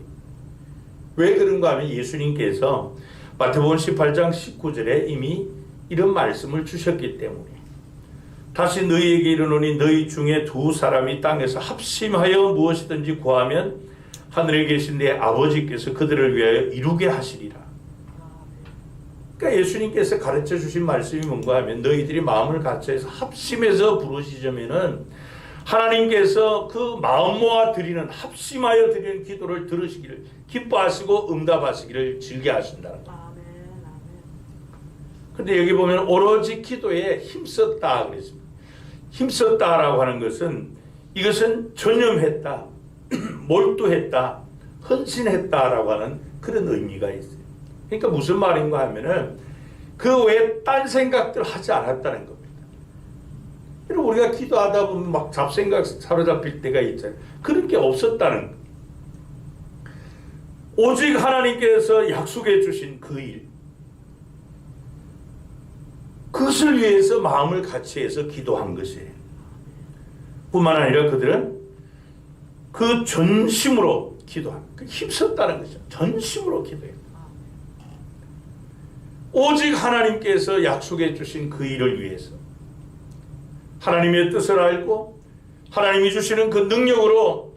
왜 그런가 하면 예수님께서 마태복음 18장 19절에 이미 이런 말씀을 주셨기 때문에, 다시 너희에게 이르노니 너희 중에 두 사람이 땅에서 합심하여 무엇이든지 구하면 하늘에 계신 내 아버지께서 그들을 위하여 이루게 하시리라. 그러니까 예수님께서 가르쳐 주신 말씀이 뭔가 하면 너희들이 마음을 같이해서 합심해서 부르짖으면은 하나님께서 그 마음 모아 드리는, 합심하여 드리는 기도를 들으시기를 기뻐하시고 응답하시기를 즐겨하신다는 거예요. 그런데 여기 보면 오로지 기도에 힘썼다 그랬습니다. 힘썼다라고 하는 것은 이것은 전념했다, 몰두했다, 헌신했다라고 하는 그런 의미가 있어요. 그러니까 무슨 말인가 하면은 그 외에 딴 생각들 하지 않았다는 겁니다. 그리고 우리가 기도하다 보면 막 잡생각 사로잡힐 때가 있잖아요. 그런 게 없었다는 거예요. 오직 하나님께서 약속해 주신 그 일, 그것을 위해서 마음을 같이 해서 기도한 것이에요. 뿐만 아니라 그들은 그 전심으로 기도한, 힘썼다는 거죠. 전심으로 기도해요. 오직 하나님께서 약속해 주신 그 일을 위해서, 하나님의 뜻을 알고 하나님이 주시는 그 능력으로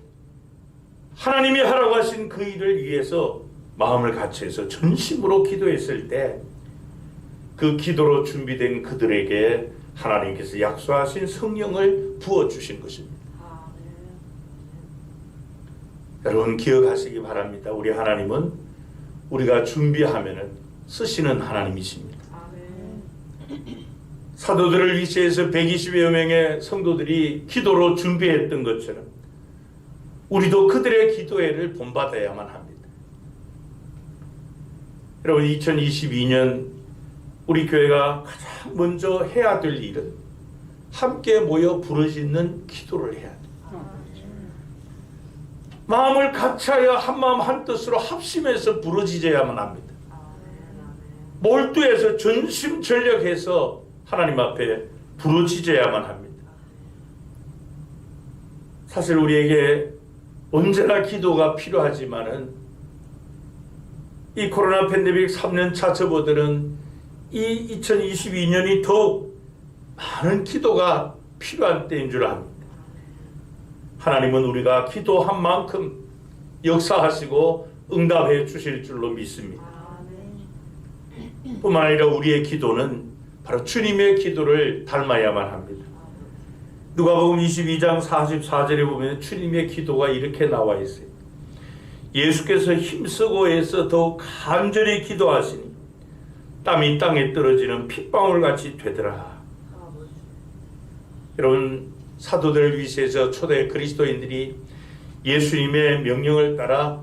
하나님이 하라고 하신 그 일을 위해서 마음을 같이 해서 전심으로 기도했을 때 그 기도로 준비된 그들에게 하나님께서 약속하신 성령을 부어주신 것입니다. 여러분 기억하시기 바랍니다. 우리 하나님은 우리가 준비하면은 쓰시는 하나님이십니다. 사도들을 위시해서 120여 명의 성도들이 기도로 준비했던 것처럼 우리도 그들의 기도회를 본받아야만 합니다. 여러분 2022년 우리 교회가 가장 먼저 해야 될 일은 함께 모여 부르짖는 기도를 해야 돼요. 마음을 같이하여 한마음 한뜻으로 합심해서 부르짖어야만 합니다. 몰두해서 전심전력해서 하나님 앞에 부르짖어야만 합니다. 사실 우리에게 언제나 기도가 필요하지만은 이 코로나 팬데믹 3년차 접어드는 이 2022년이 더욱 많은 기도가 필요한 때인 줄 압니다. 하나님은 우리가 기도한 만큼 역사하시고 응답해 주실 줄로 믿습니다. 뿐만 아니라 우리의 기도는 바로 주님의 기도를 닮아야만 합니다. 누가복음 22장 44절에 보면 주님의 기도가 이렇게 나와 있어요. 예수께서 힘쓰고 애써 더욱 간절히 기도하시니 땀이 땅에 떨어지는 핏방울같이 되더라. 여러분 사도들을 위시해서 초대 그리스도인들이 예수님의 명령을 따라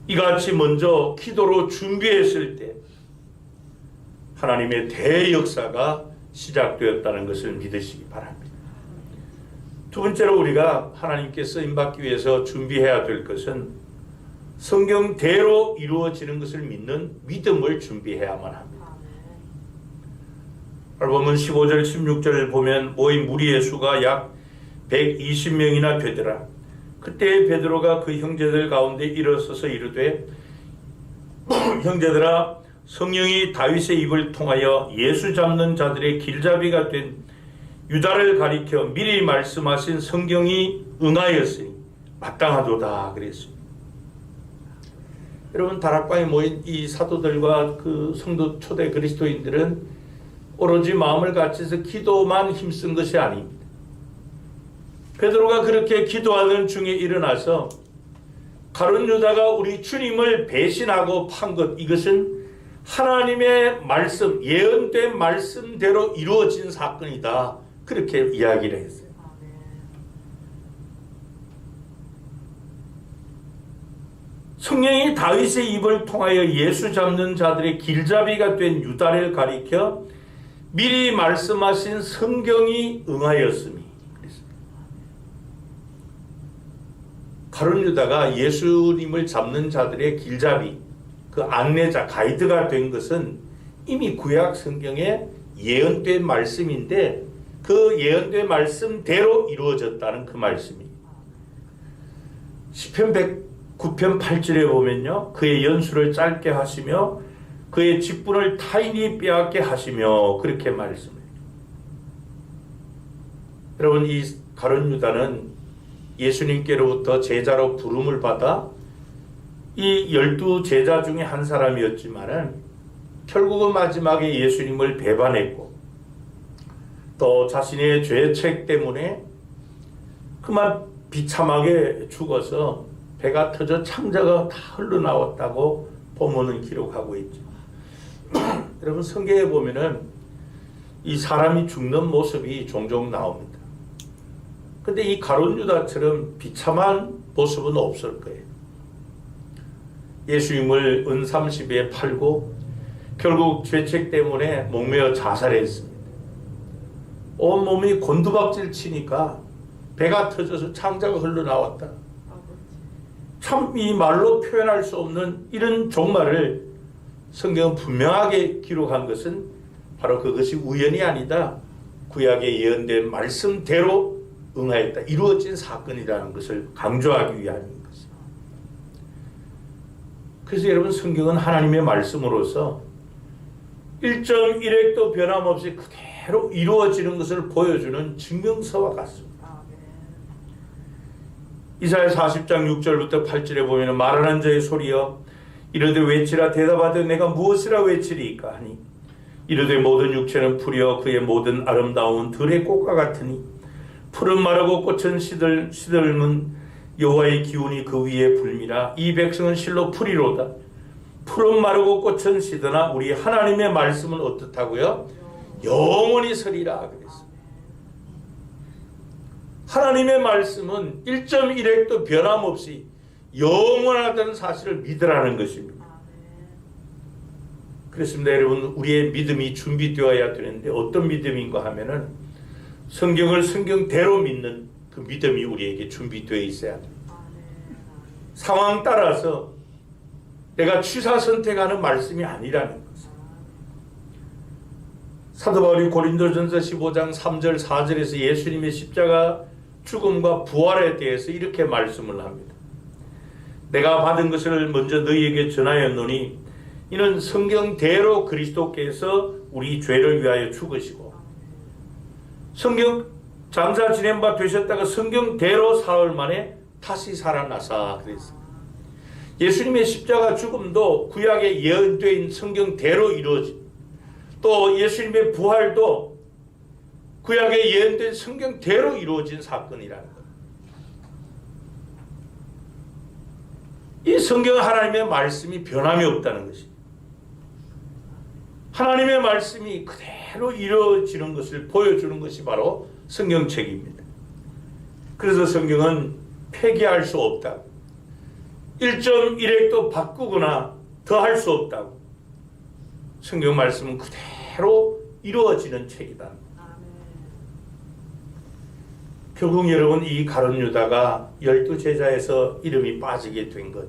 이같이 먼저 기도로 준비했을 때 하나님의 대역사가 시작되었다는 것을 믿으시기 바랍니다. 두 번째로 우리가 하나님께 쓰임받기 위해서 준비해야 될 것은 성경대로 이루어지는 것을 믿는 믿음을 준비해야만 합니다. 본문 15절 16절을 보면 모인 무리의 수가 약 120명이나 되더라. 그때 베드로가 그 형제들 가운데 일어서서 이르되 형제들아 성령이 다윗의 입을 통하여 예수 잡는 자들의 길잡이가 된 유다를 가리켜 미리 말씀하신 성경이 응하였으니 마땅하도다 그랬습니다. 여러분 다락방에 모인 이 사도들과 그 성도 초대 그리스도인들은 오로지 마음을 같이서 기도만 힘쓴 것이 아닙니다. 베드로가 그렇게 기도하는 중에 일어나서 가룟 유다가 우리 주님을 배신하고 판 것, 이것은 하나님의 말씀, 예언된 말씀대로 이루어진 사건이다. 그렇게 이야기를 했어요. 성령이 다윗의 입을 통하여 예수 잡는 자들의 길잡이가 된 유다를 가리켜 미리 말씀하신 성경이 응하였음이 그랬습니다. 가룟 유다가 예수님을 잡는 자들의 길잡이, 그 안내자, 가이드가 된 것은 이미 구약 성경에 예언된 말씀인데 그 예언된 말씀대로 이루어졌다는 그 말씀입니다. 시편 109편 8절에 보면요, 그의 연수를 짧게 하시며 그의 직분을 타인이 빼앗게 하시며 그렇게 말씀해요. 여러분, 이 가룟 유다는 예수님께로부터 제자로 부름을 받아 이 12제자 중에 한 사람이었지만은 결국은 마지막에 예수님을 배반했고 또 자신의 죄책 때문에 그만 비참하게 죽어서 배가 터져 창자가 다 흘러나왔다고 본문은 기록하고 있죠. 여러분, 성경에 보면은 이 사람이 죽는 모습이 종종 나옵니다. 근데 이 가룟 유다처럼 비참한 모습은 없을 거예요. 예수님을 은 30에 팔고 결국 죄책 때문에 목매어 자살했습니다. 온몸이 곤두박질 치니까 배가 터져서 창자가 흘러나왔다. 참 이 말로 표현할 수 없는 이런 종말을 성경은 분명하게 기록한 것은 바로 그것이 우연이 아니다. 구약에 예언된 말씀대로 응하였다. 이루어진 사건이라는 것을 강조하기 위함인 것입니다. 그래서 여러분, 성경은 하나님의 말씀으로서 1.1획도 변함없이 그대로 이루어지는 것을 보여주는 증명서와 같습니다. 이사야 40장 6절부터 8절에 보면 말하는 자의 소리여 이르되 외치라 대답하되 내가 무엇이라 외치리이까 하니 이르되 모든 육체는 풀이여 그의 모든 아름다움은 들의 꽃과 같으니 풀은 마르고 꽃은 시들면 여호와의 기운이 그 위에 불미라. 이 백성은 실로 풀이로다. 풀은 마르고 꽃은 시드나 우리 하나님의 말씀은 어떻다고요? 영원히 서리라 그랬습니다. 하나님의 말씀은 1.1획도 변함없이 영원하다는 사실을 믿으라는 것입니다. 그렇습니다. 여러분, 우리의 믿음이 준비되어야 되는데 어떤 믿음인가 하면은 성경을 성경대로 믿는 그 믿음이 우리에게 준비되어 있어야 됩니다. 상황 따라서 내가 취사 선택하는 말씀이 아니라는 것입니다. 사도 바울이 고린도전서 15장 3절 4절에서 예수님의 십자가 죽음과 부활에 대해서 이렇게 말씀을 합니다. 내가 받은 것을 먼저 너희에게 전하였노니 이는 성경대로 그리스도께서 우리 죄를 위하여 죽으시고 성경 장사 지낸 바 되셨다가 성경대로 사흘 만에 다시 살아나사 그랬습니다. 예수님의 십자가 죽음도 구약에 예언된 성경대로 이루어진, 또 예수님의 부활도 구약에 예언된 성경대로 이루어진 사건이라는 것. 이 성경 하나님의 말씀이 변함이 없다는 것입니다. 하나님의 말씀이 그대로 이루어지는 것을 보여주는 것이 바로 성경책입니다. 그래서 성경은 폐기할 수 없다고, 1.1획도 바꾸거나 더 할 수 없다고, 성경 말씀은 그대로 이루어지는 책이다. 결국 여러분, 이 가룟 유다가 12제자에서 이름이 빠지게 된 것,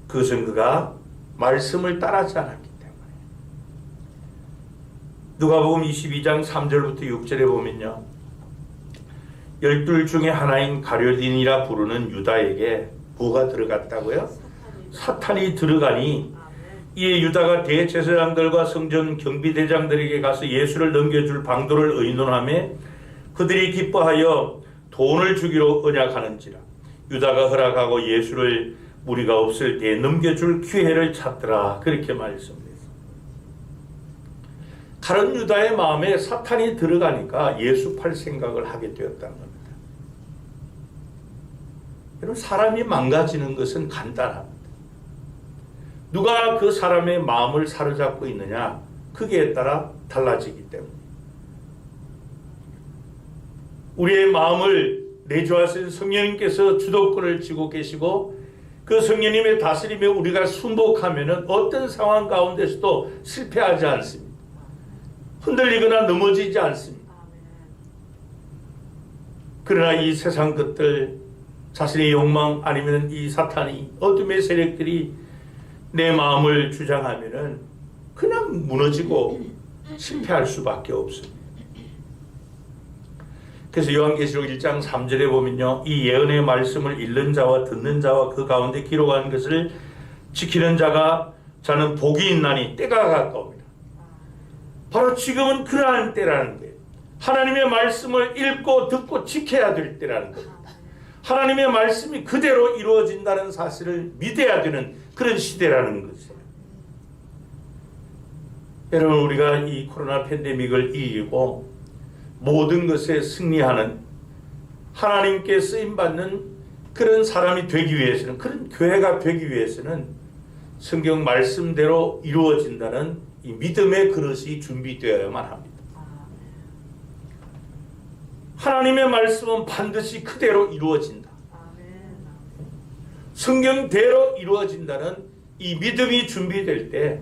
그것은 그가 말씀을 따르지 않았기 때문에. 누가복음 22장 3절부터 6절에 보면요, 12 중에 하나인 가룟인이라 부르는 유다에게 뭐가 들어갔다고요? 사탄이 들어가니 이에 유다가 대제사장들과 성전 경비대장들에게 가서 예수를 넘겨줄 방도를 의논하며 그들이 기뻐하여 돈을 주기로 언약하는지라. 유다가 허락하고 예수를 우리가 없을 때 넘겨줄 기회를 찾더라. 그렇게 말씀드렸습니다. 가룟 유다의 마음에 사탄이 들어가니까 예수 팔 생각을 하게 되었다는 겁니다. 여러분, 사람이 망가지는 것은 간단합니다. 누가 그 사람의 마음을 사로잡고 있느냐, 그게 따라 달라지기 때문에. 우리의 마음을 내주하신 성령님께서 주도권을 쥐고 계시고, 그 성령님의 다스림에 우리가 순복하면 어떤 상황 가운데서도 실패하지 않습니다. 흔들리거나 넘어지지 않습니다. 그러나 이 세상 것들, 자신의 욕망 아니면 이 사탄이, 어둠의 세력들이 내 마음을 주장하면은 그냥 무너지고 실패할 수밖에 없습니다. 그래서 요한계시록 1장 3절에 보면요, 이 예언의 말씀을 읽는 자와 듣는 자와 그 가운데 기록한 것을 지키는 자는 복이 있나니 때가 가까웁니다. 바로 지금은 그러한 때라는 거예요. 하나님의 말씀을 읽고 듣고 지켜야 될 때라는 겁니다. 하나님의 말씀이 그대로 이루어진다는 사실을 믿어야 되는 그런 시대라는 거죠. 여러분, 우리가 이 코로나 팬데믹을 이기고 모든 것에 승리하는, 하나님께 쓰임받는 그런 사람이 되기 위해서는, 그런 교회가 되기 위해서는 성경 말씀대로 이루어진다는 이 믿음의 그릇이 준비되어야만 합니다. 하나님의 말씀은 반드시 그대로 이루어진다. 성경대로 이루어진다는 이 믿음이 준비될 때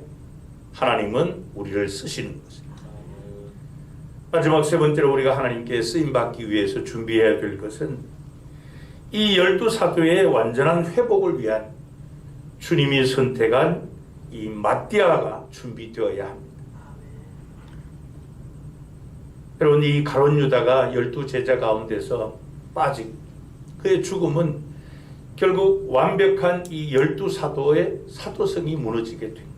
하나님은 우리를 쓰시는 것입니다. 마지막 세 번째로 우리가 하나님께 쓰임받기 위해서 준비해야 될 것은 이 12사도의 완전한 회복을 위한 주님이 선택한 이 마띠아가 준비되어야 합니다. 여러분, 이 가룟 유다가 12제자 가운데서 빠지고 그의 죽음은 결국 완벽한 이 12사도의 사도성이 무너지게 된 겁니다.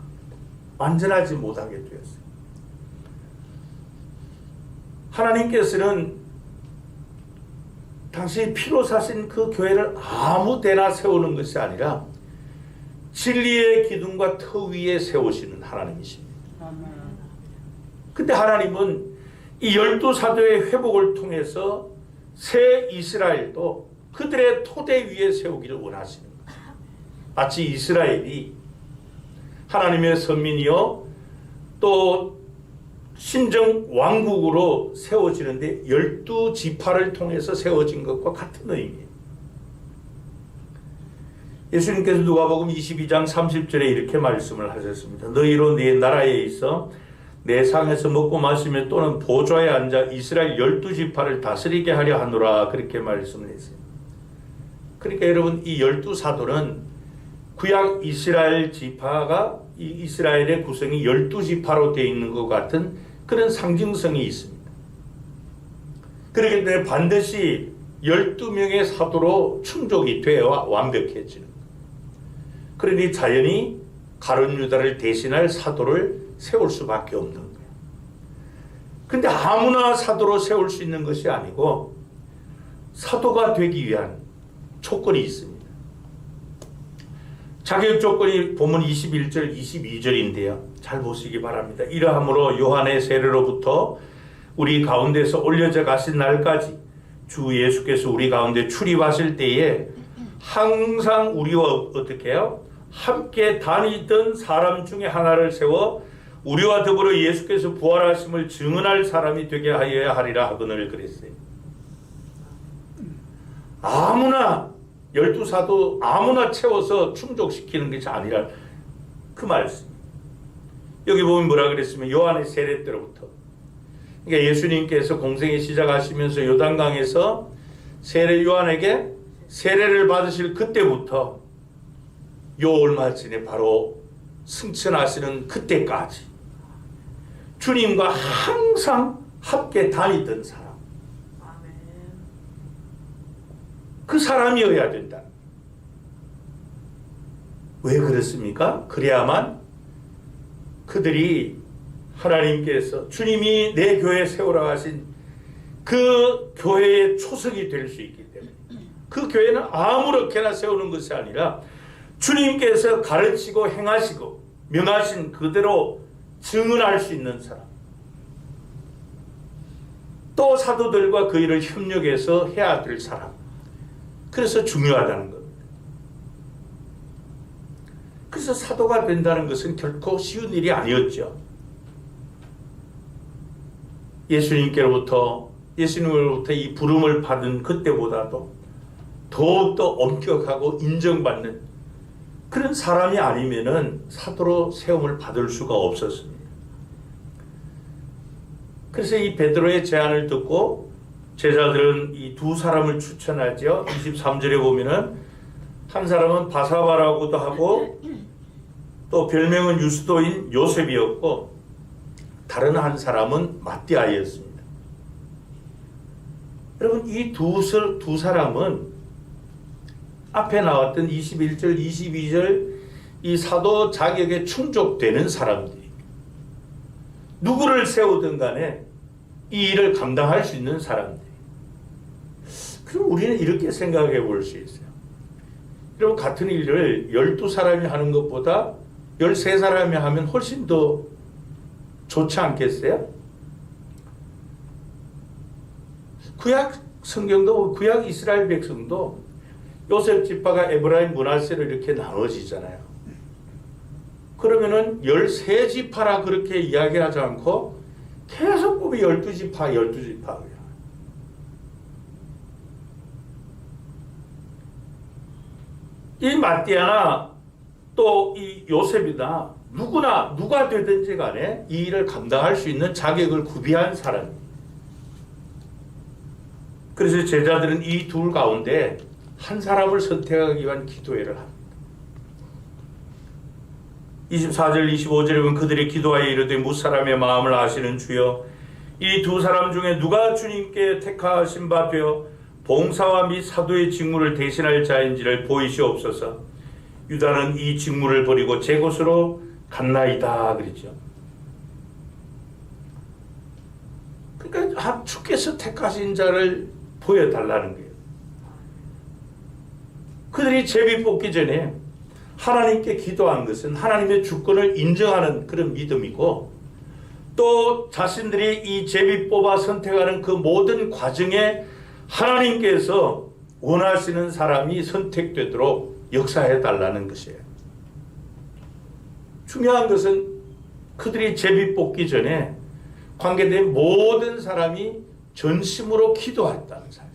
완전하지 못하게 되었어요. 하나님께서는 당시 피로 사신 그 교회를 아무 데나 세우는 것이 아니라 진리의 기둥과 터 위에 세우시는 하나님이십니다. 근데 하나님은 이 12사도의 회복을 통해서 새 이스라엘도 그들의 토대 위에 세우기를 원하시는 거예요. 마치 이스라엘이 하나님의 선민이요 또 신정 왕국으로 세워지는데 12지파를 통해서 세워진 것과 같은 의미예요. 예수님께서 누가복음 22장 30절에 이렇게 말씀을 하셨습니다. 너희로 네 나라에 있어 내 상에서 먹고 마시며 또는 보좌에 앉아 이스라엘 12지파를 다스리게 하려 하노라. 그렇게 말씀을 했어요. 그러니까 여러분, 이 12사도는 구약 이스라엘 지파가 이 이스라엘의 구성이 12지파로 되어 있는 것 같은 그런 상징성이 있습니다. 그렇기 때문에 반드시 12명의 사도로 충족이 되어야 완벽해지는 거예요. 그러니 자연히 가룟 유다를 대신할 사도를 세울 수밖에 없는 거예요. 근데 아무나 사도로 세울 수 있는 것이 아니고 사도가 되기 위한 조건이 있습니다. 자격 조건이 본문 21절, 22절인데요. 잘 보시기 바랍니다. 이러함으로 요한의 세례로부터 우리 가운데서 올려져 가신 날까지 주 예수께서 우리 가운데 출입하실 때에 항상 우리와 어떻게 해요? 함께 다니던 사람 중에 하나를 세워 우리와 더불어 예수께서 부활하심을 증언할 사람이 되게 하여야 하리라 하거늘 그랬어요. 아무나 12사도 아무나 채워서 충족시키는 것이 아니라 그 말씀. 여기 보면 뭐라 그랬으면 요한의 세례 때로부터. 그러니까 예수님께서 공생이 시작하시면서 요단강에서 세례 요한에게 세례를 받으실 그때부터 요 얼마 전에 바로 승천하시는 그때까지 주님과 항상 함께 다니던 사람. 그 사람이어야 된다. 왜 그렇습니까? 그래야만 그들이 하나님께서 주님이 내 교회에 세우라 하신 그 교회의 초석이 될 수 있기 때문에 그 교회는 아무렇게나 세우는 것이 아니라 주님께서 가르치고 행하시고 명하신 그대로 증언할 수 있는 사람, 또 사도들과 그 일을 협력해서 해야 될 사람. 그래서 중요하다는 겁니다. 그래서 사도가 된다는 것은 결코 쉬운 일이 아니었죠. 예수님으로부터 이 부름을 받은 그때보다도 더욱더 엄격하고 인정받는 그런 사람이 아니면은 사도로 세움을 받을 수가 없었습니다. 그래서 이 베드로의 제안을 듣고 제자들은 이 두 사람을 추천하죠. 23절에 보면은 한 사람은 바사바라고도 하고 또 별명은 유스도인 요셉이었고 다른 한 사람은 마띠아였습니다. 여러분, 이 두 사람은 앞에 나왔던 21절, 22절 이 사도 자격에 충족되는 사람들입니다. 누구를 세우든 간에 이 일을 감당할 수 있는 사람들. 그럼 우리는 이렇게 생각해 볼 수 있어요. 여러분, 같은 일을 12사람이 하는 것보다 13사람이 하면 훨씬 더 좋지 않겠어요? 구약 성경도, 구약 이스라엘 백성도 요셉 지파가 에브라임 므낫세로 이렇게 나눠지잖아요. 그러면은 13지파라 그렇게 이야기하지 않고 계속 보면 12지파. 이 마띠아나 또 이 요셉이나 누가 되든지 간에 이 일을 감당할 수 있는 자격을 구비한 사람입니다. 그래서 제자들은 이 둘 가운데 한 사람을 선택하기 위한 기도회를 합니다. 24절 25절에 보면 그들이 기도하여 이르되 무사람의 마음을 아시는 주여, 이 두 사람 중에 누가 주님께 택하신 바 되어 봉사와 및 사도의 직무를 대신할 자인지를 보이시옵소서. 유다는 이 직무를 버리고 제 곳으로 갔나이다 그랬죠. 그러니까 주께서 택하신 자를 보여달라는 거예요. 그들이 제비 뽑기 전에 하나님께 기도한 것은 하나님의 주권을 인정하는 그런 믿음이고, 또 자신들이 이 제비 뽑아 선택하는 그 모든 과정에 하나님께서 원하시는 사람이 선택되도록 역사해 달라는 것이에요. 중요한 것은 그들이 제비 뽑기 전에 관계된 모든 사람이 전심으로 기도했다는 사실.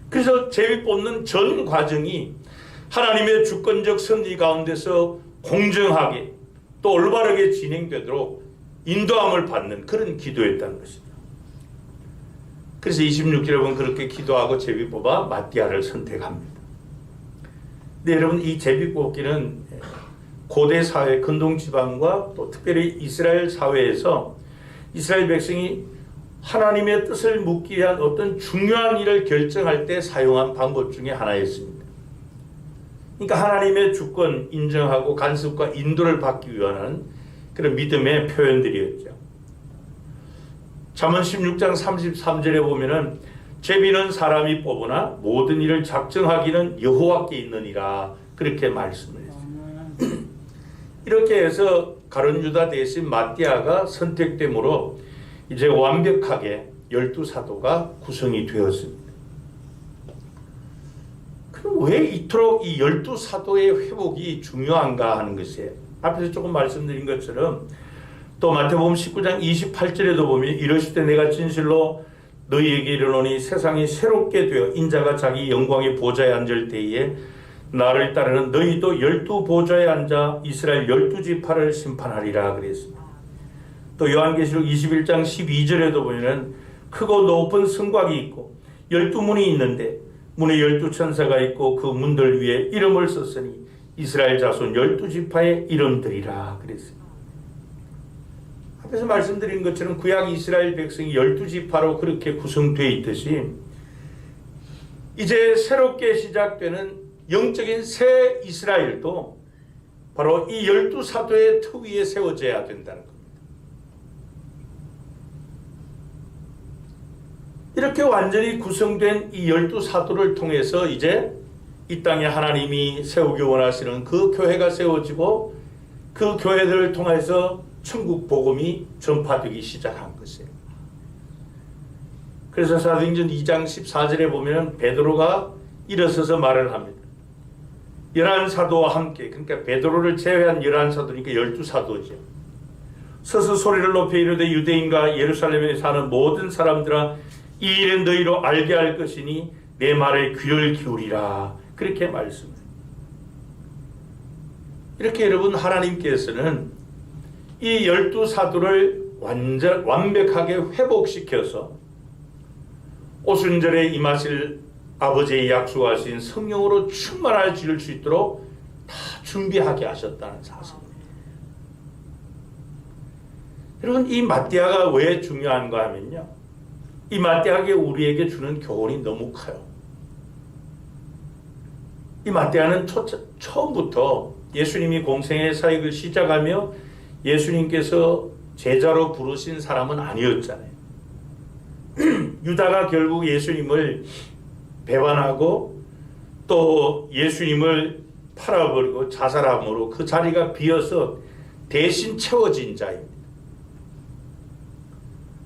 그래서 제비 뽑는 전 과정이 하나님의 주권적 섭리 가운데서 공정하게 또 올바르게 진행되도록 인도함을 받는 그런 기도였다는 것이죠. 그래서 26절에 보면 그렇게 기도하고 제비 뽑아 마띠아를 선택합니다. 근데 여러분, 이 제비 뽑기는 고대 사회, 근동 지방과 또 특별히 이스라엘 사회에서 이스라엘 백성이 하나님의 뜻을 묻기 위한 어떤 중요한 일을 결정할 때 사용한 방법 중에 하나였습니다. 그러니까 하나님의 주권 인정하고 간섭과 인도를 받기 위한 그런 믿음의 표현들이었죠. 잠언 16장 33절에 보면은 제비는 사람이 뽑으나 모든 일을 작정하기는 여호와께 있느니라 그렇게 말씀을 했어요. 이렇게 해서 가룟 유다 대신 마띠아가 선택됨으로 이제 완벽하게 12사도가 구성이 되었습니다. 그럼 왜 이토록 이 12사도의 회복이 중요한가 하는 것이에요. 앞에서 조금 말씀드린 것처럼 또 마태복음 19장 28절에도 보면 이르시되 내가 진실로 너희에게 이르노니 세상이 새롭게 되어 인자가 자기 영광의 보좌에 앉을 때에 나를 따르는 너희도 12보좌에 앉아 이스라엘 12지파를 심판하리라 그랬습니다. 또 요한계시록 21장 12절에도 보면 크고 높은 성곽이 있고 12문이 있는데 문에 12천사가 있고 그 문들 위에 이름을 썼으니 이스라엘 자손 12지파의 이름들이라 그랬습니다. 앞에서 말씀드린 것처럼 구약 이스라엘 백성이 12지파로 그렇게 구성되어 있듯이 이제 새롭게 시작되는 영적인 새 이스라엘도 바로 이 12사도의 터 위에 세워져야 된다는 겁니다. 이렇게 완전히 구성된 이 12사도를 통해서 이제 이 땅에 하나님이 세우기 원하시는 그 교회가 세워지고 그 교회들을 통해서 천국 복음이 전파되기 시작한 것이에요. 그래서 사도행전 2장 14절에 보면 베드로가 일어서서 말을 합니다. 11사도와 함께, 그러니까 베드로를 제외한 11사도니까 12사도죠. 서서 소리를 높여 이르되 유대인과 예루살렘에 사는 모든 사람들아 이 일은 너희로 알게 할 것이니 내 말에 귀를 기울이라. 그렇게 말씀해요. 이렇게 여러분, 하나님께서는 이 12사도를 완벽하게 회복시켜서 오순절에 임하실 아버지의 약속하신 성령으로 충만해질 수 있도록 다 준비하게 하셨다는 사실입니다. 여러분, 이 마띠아가 왜 중요한가 하면요, 이 마띠아가 우리에게 주는 교훈이 너무 커요. 이 마띠아는 처음부터 예수님이 공생의 사역을 시작하며 예수님께서 제자로 부르신 사람은 아니었잖아요. 유다가 결국 예수님을 배반하고 또 예수님을 팔아버리고 자살함으로 그 자리가 비어서 대신 채워진 자입니다.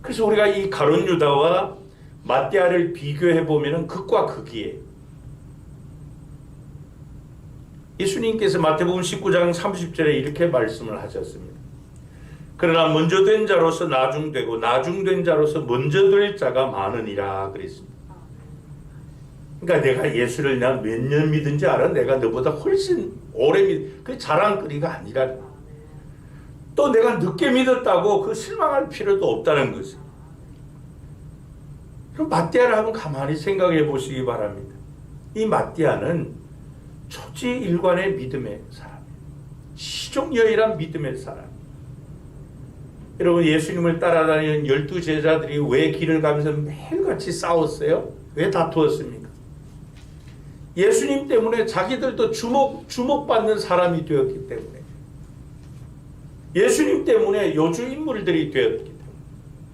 그래서 우리가 이 가룟 유다와 마띠아를 비교해 보면 극과 극이에요. 예수님께서 마태복음 19장 30절에 이렇게 말씀을 하셨습니다. 그러나 먼저 된 자로서 나중되고 나중된 자로서 먼저 될 자가 많으니라 그랬습니다. 그러니까 내가 예수를 내가 몇 년 믿은지 알아? 내가 너보다 훨씬 오래 그 자랑거리가 아니라, 또 내가 늦게 믿었다고 그 실망할 필요도 없다는 것이에요. 그럼 마띠아를 한번 가만히 생각해 보시기 바랍니다. 이 마띠아는 초지일관의 믿음의 사람이에요. 시종여일한 믿음의 사람. 여러분, 예수님을 따라다니는 12제자들이 왜 길을 가면서 매일같이 싸웠어요? 왜 다투었습니까? 예수님 때문에 자기들도 주목받는 사람이 되었기 때문에, 예수님 때문에 요주 인물들이 되었기 때문에.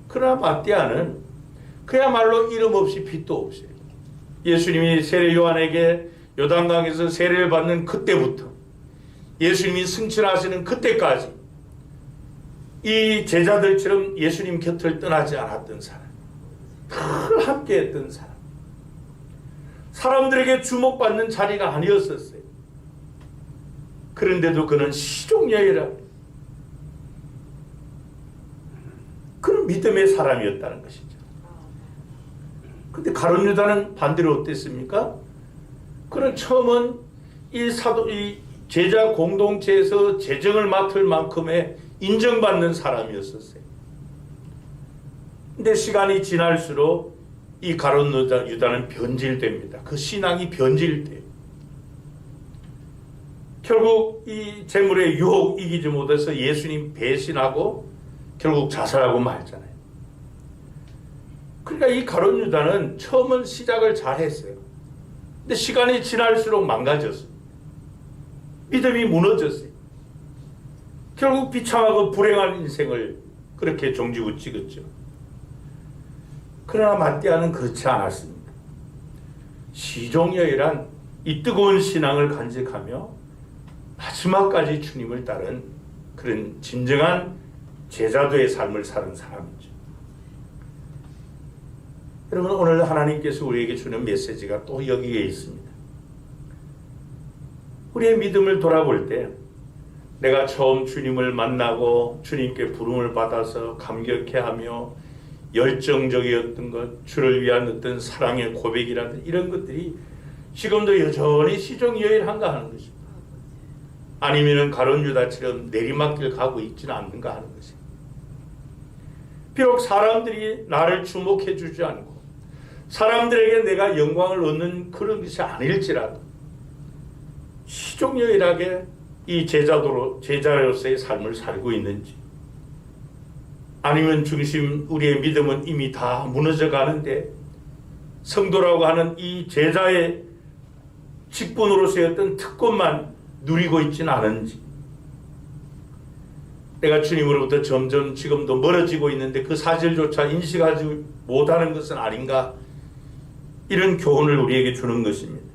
그러나 마띠아는 그야말로 이름 없이 빛도 없어요. 예수님이 세례 요한에게 요단강에서 세례를 받는 그때부터 예수님이 승천하시는 그때까지 이 제자들처럼 예수님 곁을 떠나지 않았던 사람, 늘 함께했던 사람, 사람들에게 주목받는 자리가 아니었었어요. 그런데도 그는 시종여일한 그런 믿음의 사람이었다는 것이죠. 근데 가룟 유다는 반대로 어땠습니까? 그는 처음은 이 제자 공동체에서 재정을 맡을 만큼의 인정받는 사람이었었어요. 근데 시간이 지날수록 이 가룟 유다는 변질됩니다. 그 신앙이 변질돼요. 결국 이 재물의 유혹 이기지 못해서 예수님 배신하고 결국 자살하고 말잖아요. 그러니까 이 가룟 유다는 처음은 시작을 잘했어요. 근데 시간이 지날수록 망가졌어요. 믿음이 무너졌어요. 결국 비참하고 불행한 인생을 그렇게 종지부 찍었죠. 그러나 마띠아는 그렇지 않았습니다. 시종여일한 이 뜨거운 신앙을 간직하며 마지막까지 주님을 따른 그런 진정한 제자도의 삶을 사는 사람이죠. 여러분, 오늘 하나님께서 우리에게 주는 메시지가 또 여기에 있습니다. 우리의 믿음을 돌아볼 때 내가 처음 주님을 만나고 주님께 부름을 받아서 감격해하며 열정적이었던 것, 주를 위한 어떤 사랑의 고백이라든지 이런 것들이 지금도 여전히 시종여일한가 하는 것입니다. 아니면은 가룟 유다처럼 내리막길 가고 있지는 않는가 하는 것입니다. 비록 사람들이 나를 주목해 주지 않고 사람들에게 내가 영광을 얻는 그런 것이 아닐지라도 시종여일하게 이 제자로서의 삶을 살고 있는지, 아니면 우리의 믿음은 이미 다 무너져 가는데 성도라고 하는 이 제자의 직분으로서의 어떤 특권만 누리고 있지는 않은지, 내가 주님으로부터 점점 지금도 멀어지고 있는데 그 사실조차 인식하지 못하는 것은 아닌가, 이런 교훈을 우리에게 주는 것입니다.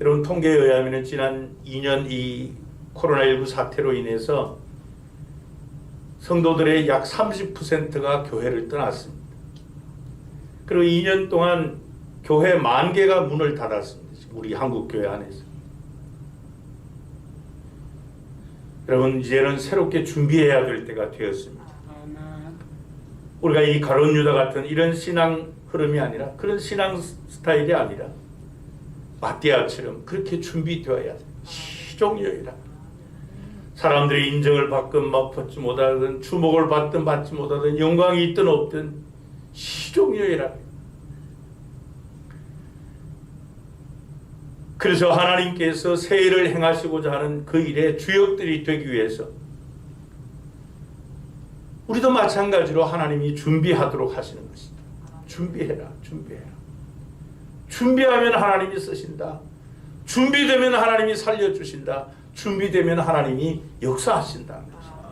여러분 통계에 의하면 지난 2년 이 코로나19 사태로 인해서 성도들의 약 30%가 교회를 떠났습니다. 그리고 2년 동안 교회 10,000개가 문을 닫았습니다. 우리 한국 교회 안에서. 여러분 이제는 새롭게 준비해야 될 때가 되었습니다. 우리가 이 가룟 유다 같은 이런 신앙 흐름이 아니라, 그런 신앙 스타일이 아니라 마띠아처럼 그렇게 준비되어야 돼. 시종여이라. 사람들이 인정을 받든 받지 못하든, 주목을 받든 받지 못하든, 영광이 있든 없든 시종여이라. 그래서 하나님께서 새 일을 행하시고자 하는 그 일의 주역들이 되기 위해서 우리도 마찬가지로 하나님이 준비하도록 하시는 것입니다. 준비해라, 준비해라. 준비하면 하나님이 쓰신다. 준비되면 하나님이 살려주신다. 준비되면 하나님이 역사하신다는 것입니다.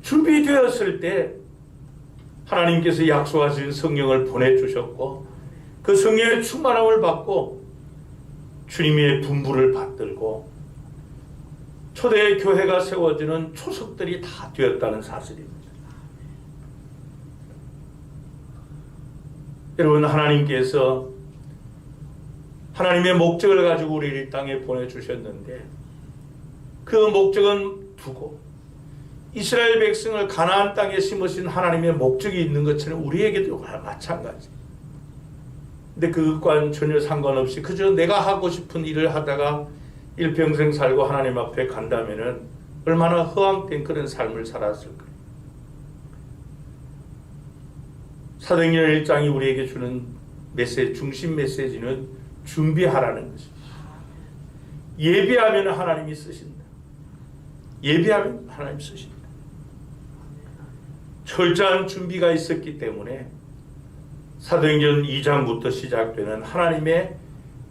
준비되었을 때 하나님께서 약속하신 성령을 보내주셨고, 그 성령의 충만함을 받고 주님의 분부를 받들고 초대 교회가 세워지는 초석들이 다 되었다는 사실입니다. 여러분, 하나님께서 하나님의 목적을 가지고 우리를 이 땅에 보내주셨는데, 그 목적은 두고 이스라엘 백성을 가나안 땅에 심으신 하나님의 목적이 있는 것처럼 우리에게도 마찬가지. 근데 그것과는 전혀 상관없이 그저 내가 하고 싶은 일을 하다가 일평생 살고 하나님 앞에 간다면은 얼마나 허황된 그런 삶을 살았을까. 사도행전 1장이 우리에게 주는 메시지, 중심 메시지는 준비하라는 것입니다. 예비하면 하나님이 쓰신다. 예비하면 하나님 쓰신다. 철저한 준비가 있었기 때문에 사도행전 2장부터 시작되는 하나님의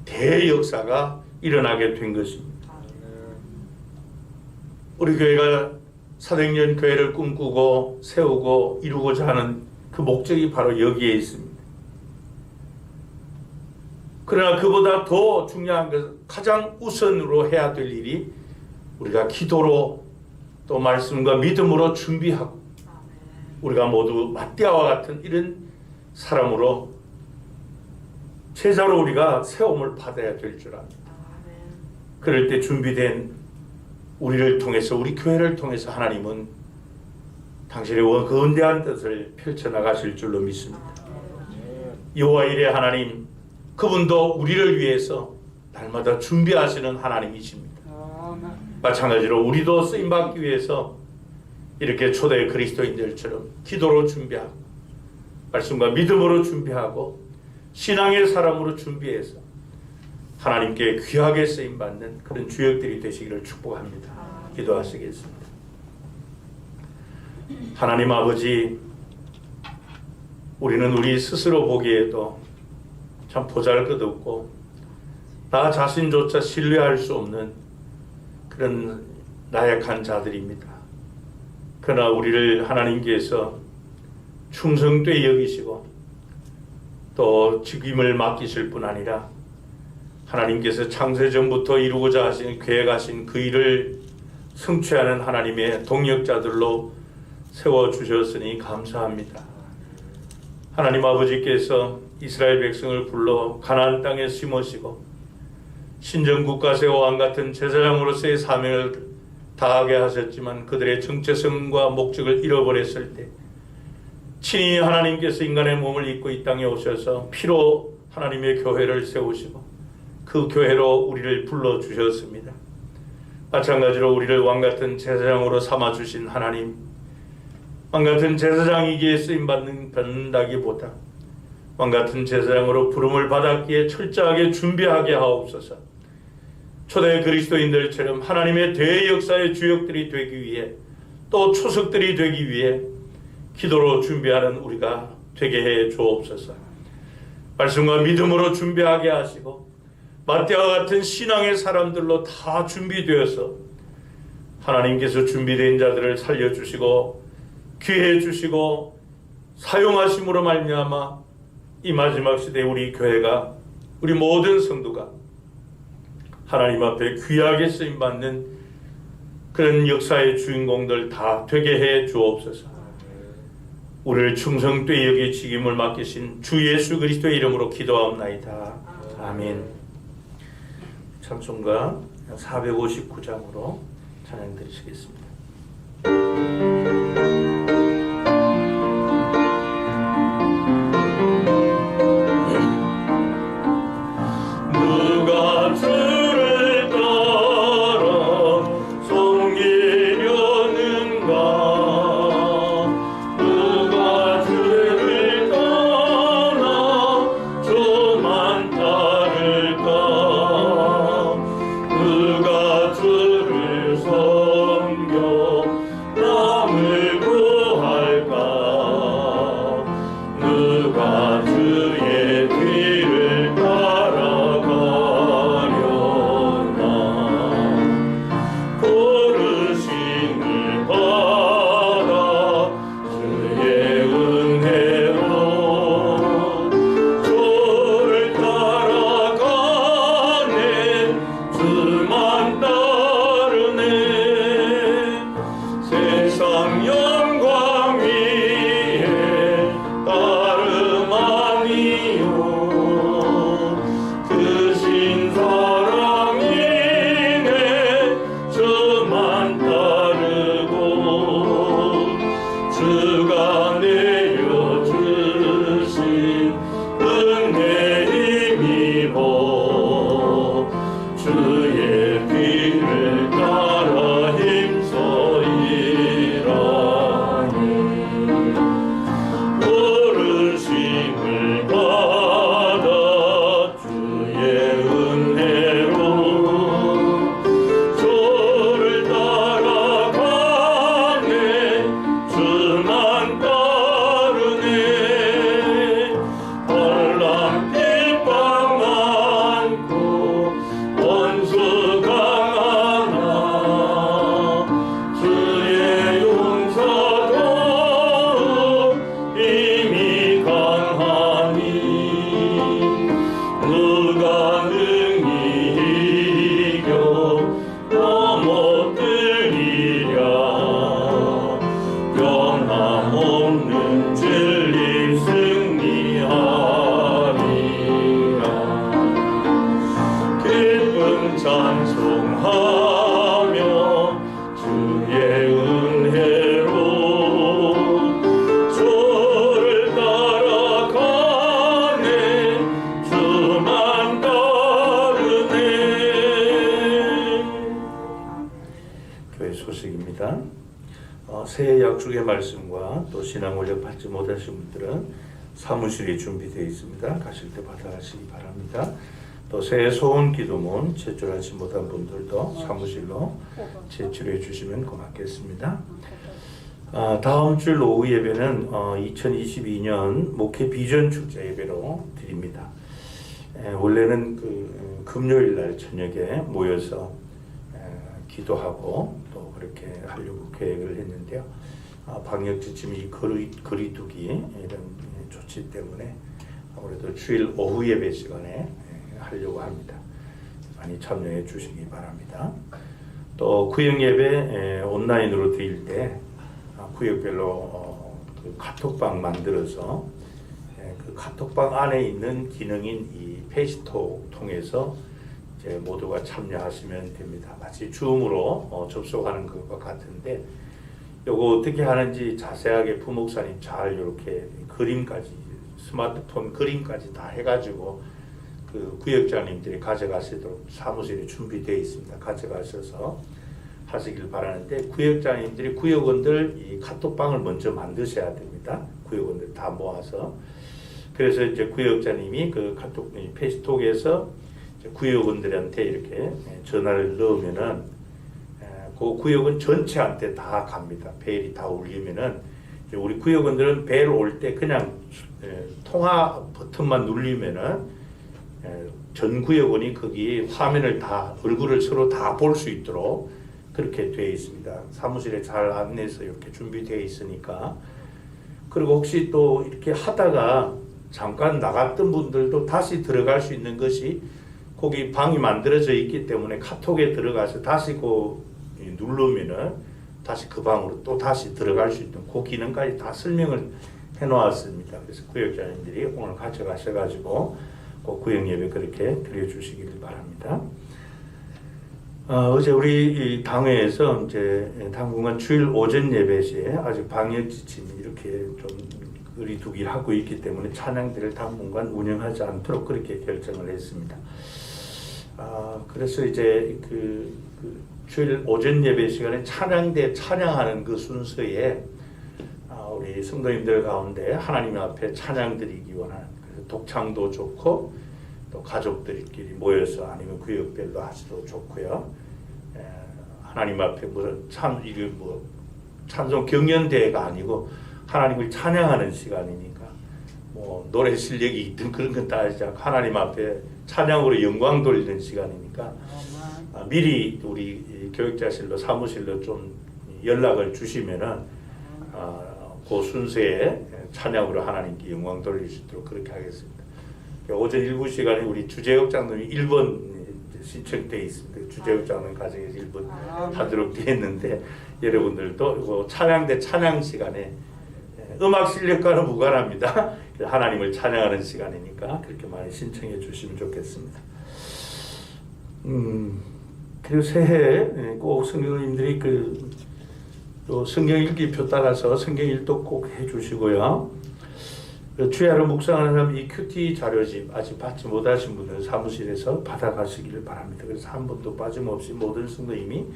대역사가 일어나게 된 것입니다. 우리 교회가 사도행전 교회를 꿈꾸고 세우고 이루고자 하는 그 목적이 바로 여기에 있습니다. 그러나 그보다 더 중요한 것은, 가장 우선으로 해야 될 일이 우리가 기도로 또 말씀과 믿음으로 준비하고, 우리가 모두 마띠아와 같은 이런 사람으로 제자로 우리가 세움을 받아야 될 줄 압니다. 그럴 때 준비된 우리를 통해서, 우리 교회를 통해서 하나님은 당신의 거대한 뜻을 펼쳐나가실 줄로 믿습니다. 여호와 이레 하나님, 그분도 우리를 위해서 날마다 준비하시는 하나님이십니다. 마찬가지로 우리도 쓰임받기 위해서 이렇게 초대 그리스도인들처럼 기도로 준비하고, 말씀과 믿음으로 준비하고, 신앙의 사람으로 준비해서 하나님께 귀하게 쓰임받는 그런 주역들이 되시기를 축복합니다. 기도하시겠습니다. 하나님 아버지, 우리는 우리 스스로 보기에도 참 보잘것없고 나 자신조차 신뢰할 수 없는 그런 나약한 자들입니다. 그러나 우리를 하나님께서 충성되이 여기시고 또 직임을 맡기실 뿐 아니라 하나님께서 창세전부터 이루고자 하신, 계획하신 그 일을 성취하는 하나님의 동역자들로 세워주셨으니 감사합니다. 하나님 아버지께서 이스라엘 백성을 불러 가나안 땅에 심으시고 신정국가세 왕같은 제사장으로서의 사명을 다하게 하셨지만 그들의 정체성과 목적을 잃어버렸을 때 친히 하나님께서 인간의 몸을 입고 이 땅에 오셔서 피로 하나님의 교회를 세우시고 그 교회로 우리를 불러주셨습니다. 마찬가지로 우리를 왕같은 제사장으로 삼아주신 하나님, 왕같은 제사장이기에 쓰임받는다기보다 왕같은 제사장으로 부름을 받았기에 철저하게 준비하게 하옵소서. 초대 그리스도인들처럼 하나님의 대역사의 주역들이 되기 위해, 또 초석들이 되기 위해 기도로 준비하는 우리가 되게 해 주옵소서. 말씀과 믿음으로 준비하게 하시고 마띠아와 같은 신앙의 사람들로 다 준비되어서 하나님께서 준비된 자들을 살려주시고 귀해 주시고 사용하심으로 말미암아 이 마지막 시대에 우리 교회가 우리 모든 성도가 하나님 앞에 귀하게 쓰임받는 그런 역사의 주인공들 다 되게 해 주옵소서. 우리를 충성되이 여기 책임을 맡기신 주 예수 그리스도의 이름으로 기도하옵나이다. 아멘. 찬송가 459장으로 찬양 드리시겠습니다. 누가 주를 따라 섬기려는가? 누가 주를 떠나 저만 따를까? 누가 주를 섬겨 남을 구할까? 누가 주의 뒤를 따라가려나? 부르심을 받아 주의 은혜로 주를 따라가네. 주만 따르네. 세상 영광 위에 따름 아니요. 크신 사랑이네. 저만 따르고 주가 내려주신 은혜 힘입어 주의 뒤를 따라 힘써 일하니. 부르심을 받아 주의 은혜로 주를 따라가네. 주만 따르네. 환난 핍박 많고 원수 강하나 주의 용서도 이미 강하니. 누가 능히 이겨 넘어뜨리랴? 변함없는 진리 승리하리라. 기쁨 찬송하며 주의 은혜로 주를 따라가네. 주만 따르네. 교회 소식입니다. 새해 약속의 말씀과 또 신앙 훈련 받지 못하신 분들은 사무실이 준비되어 있습니다. 가실 때 받아가시기 바랍니다. 또 새해 소원 기도문 제출하지 못한 분들도 사무실로 제출해 주시면 고맙겠습니다. 다음 주 오후 예배는 2022년 목회 비전 축제 예배로 드립니다. 원래는 금요일 날 저녁에 모여서 기도하고 또 그렇게 하려고 계획을 했는데요. 방역 지침이 거리두기 이런 조치 때문에 아무래도 주일 오후 예배 시간에 하려고 합니다. 많이 참여해 주시기 바랍니다. 또 구역 예배 온라인으로 드릴 때 구역별로 그 카톡방 만들어서 그 카톡방 안에 있는 기능인 이 페이스톡 통해서 이제 모두가 참여하시면 됩니다. 마치 줌으로 접속하는 것과 같은데 요거 어떻게 하는지 자세하게 부목사님 잘 이렇게 그림까지 스마트폰 그림까지 다 해가지고 그 구역장님들이 가져가시도록 사무실에 준비되어 있습니다. 가져가셔서 하시길 바라는데 구역장님들이 구역원들 이 카톡방을 먼저 만드셔야 됩니다. 구역원들 다 모아서 그래서 이제 구역장님이 그 카톡 페이스톡에서 구역원들한테 이렇게 전화를 넣으면은 그 구역원 전체한테 다 갑니다. 벨이 다 울리면은 우리 구역원들은 벨 올 때 그냥 통화 버튼만 누르면은 전 구역원이 거기 화면을 다 얼굴을 서로 다 볼 수 있도록 그렇게 되어 있습니다. 사무실에 잘 안내해서 이렇게 준비되어 있으니까. 그리고 혹시 또 이렇게 하다가 잠깐 나갔던 분들도 다시 들어갈 수 있는 것이 거기 방이 만들어져 있기 때문에 카톡에 들어가서 다시 누르면은 다시 그 방으로 또 다시 들어갈 수 있는 그 기능까지 다 설명을 해 놓았습니다. 그래서 구역장님들이 오늘 가져가셔가지고 그 구역 예배 그렇게 드려주시기를 바랍니다. 어제 우리 당회에서 이제 당분간 주일 오전 예배 시에 아직 방역 지침이 이렇게 좀 거리두기를 하고 있기 때문에 찬양대를 당분간 운영하지 않도록 그렇게 결정을 했습니다. 그래서 이제 그 주일 오전 예배 시간에 찬양대 찬양하는 그 순서에 우리 성도님들 가운데 하나님 앞에 찬양 드리기 원하는, 그래서 독창도 좋고 또 가족들끼리 모여서 아니면 구역별로 하셔도 좋고요. 하나님 앞에 찬송 경연대회가 아니고 하나님을 찬양하는 시간이니까 뭐 노래 실력이 있든 그런 건 따지지 않고 하나님 앞에 찬양으로 영광 돌리는 시간이니까 미리 우리 교육자실로 사무실로 좀 연락을 주시면은 그 순서에 찬양으로 하나님께 영광 돌릴 수 있도록 그렇게 하겠습니다. 오전 1부 시간에 우리 주재욱 장로님이 1번 신청되어 있습니다. 주재욱 장로님 가정에서 1번 하도록 되어 있는데 여러분들도 찬양대 찬양 시간에 음악 실력과는 무관합니다. 하나님을 찬양하는 시간이니까 그렇게 많이 신청해 주시면 좋겠습니다. 그리고 새해 꼭 성도님들이 또 성경 읽기표 따라서 성경 일독 꼭 해주시고요. 주야로 묵상하는 사람 이 큐티 자료집 아직 받지 못하신 분들은 사무실에서 받아가시기를 바랍니다. 그래서 한 번도 빠짐없이 모든 성도님이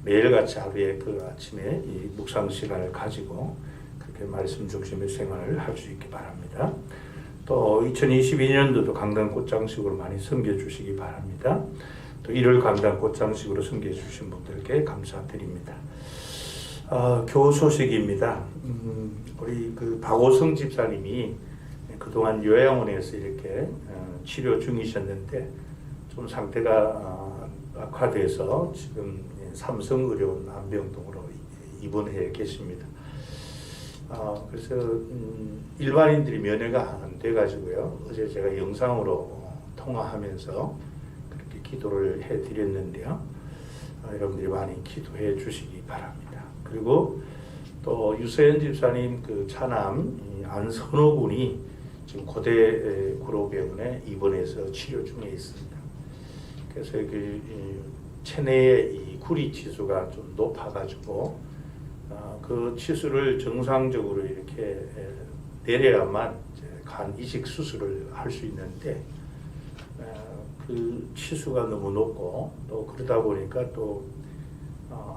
매일같이 하루에 그 아침에 이 묵상 시간을 가지고 그렇게 말씀 중심의 생활을 할 수 있기 바랍니다. 또 2022년도도 강단 꽃장식으로 많이 섬겨주시기 바랍니다. 또 1월 강단 꽃장식으로 섬겨주신 분들께 감사드립니다. 교우 소식입니다. 우리 박오성 집사님이 그동안 요양원에서 이렇게 치료 중이셨는데 좀 상태가 악화돼서 지금 삼성의료원 안병동으로 입원해 계십니다. 그래서 일반인들이 면회가 안 돼가지고요. 어제 제가 영상으로 통화하면서 그렇게 기도를 해드렸는데요. 여러분들이 많이 기도해 주시기 바랍니다. 그리고 또 유세현 집사님 그 차남 안선호 군이 지금 고대 구로병원에 입원해서 치료 중에 있습니다. 그래서 그 체내의 이 구리 치수가 좀 높아가지고 그 치수를 정상적으로 이렇게 내려야만 이제 간 이식 수술을 할 수 있는데 그 치수가 너무 높고 또 그러다 보니까 또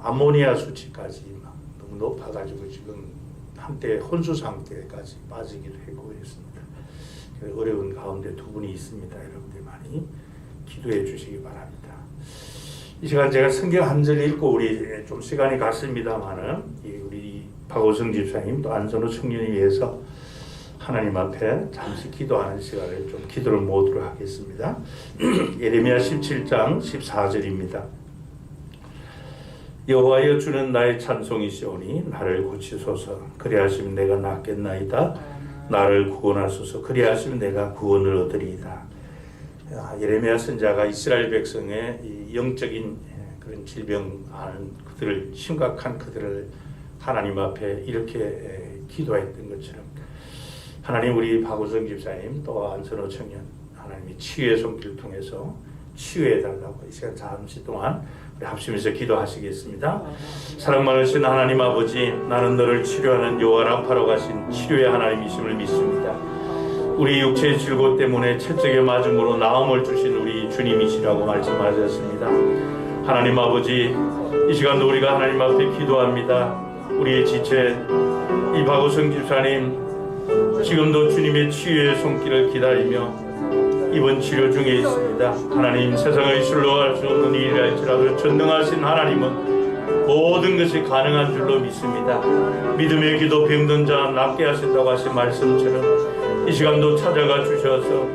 암모니아 수치까지 막 너무 높아가지고 지금 한때 혼수 상태까지 빠지기도 했고 그랬습니다. 어려운 가운데 두 분이 있습니다. 여러분들 많이 기도해 주시기 바랍니다. 이 시간 제가 성경 한 절 읽고 우리 좀 시간이 갔습니다만은 우리 박오성 집사님 또 안선호 청년을 위해서 하나님 앞에 잠시 기도하는 시간을 좀 기도를 모으도록 하겠습니다. 예레미야 17장 14절입니다. 여호와여 주는 나의 찬송이시오니 나를 고치소서. 그리하시면 내가 낫겠나이다. 나를 구원하소서. 그리하시면 내가 구원을 얻으리이다. 예레미야 선자가 이스라엘 백성의 이 영적인 그런 질병 앓는 그들을 심각한 그들을 하나님 앞에 이렇게 기도했던 것처럼 하나님 우리 박우성 집사님 또 안선호 청년 하나님이 치유의 손길을 통해서 치유해 달라고 이 시간 잠시 동안 우리 합심해서 기도하시겠습니다. 사랑 많으신 하나님 아버지, 나는 너를 치료하는 여호와 라파로 가신 치료의 하나님이심을 믿습니다. 우리 육체의 질고 때문에 채찍에 맞음으로 나음을 주신 우리 주님이시라고 말씀하셨습니다. 하나님 아버지, 이 시간도 우리가 하나님 앞에 기도합니다. 우리의 지체 이 박우성 집사님 지금도 주님의 치유의 손길을 기다리며 입원 치료 중에 있습니다. 하나님, 세상의 실로 할 수 없는 일이라 할지라도 전능하신 하나님은 모든 것이 가능한 줄로 믿습니다. 믿음의 기도 병든 자 낫게 하신다고 하신 말씀처럼 이 시간도 찾아가 주셔서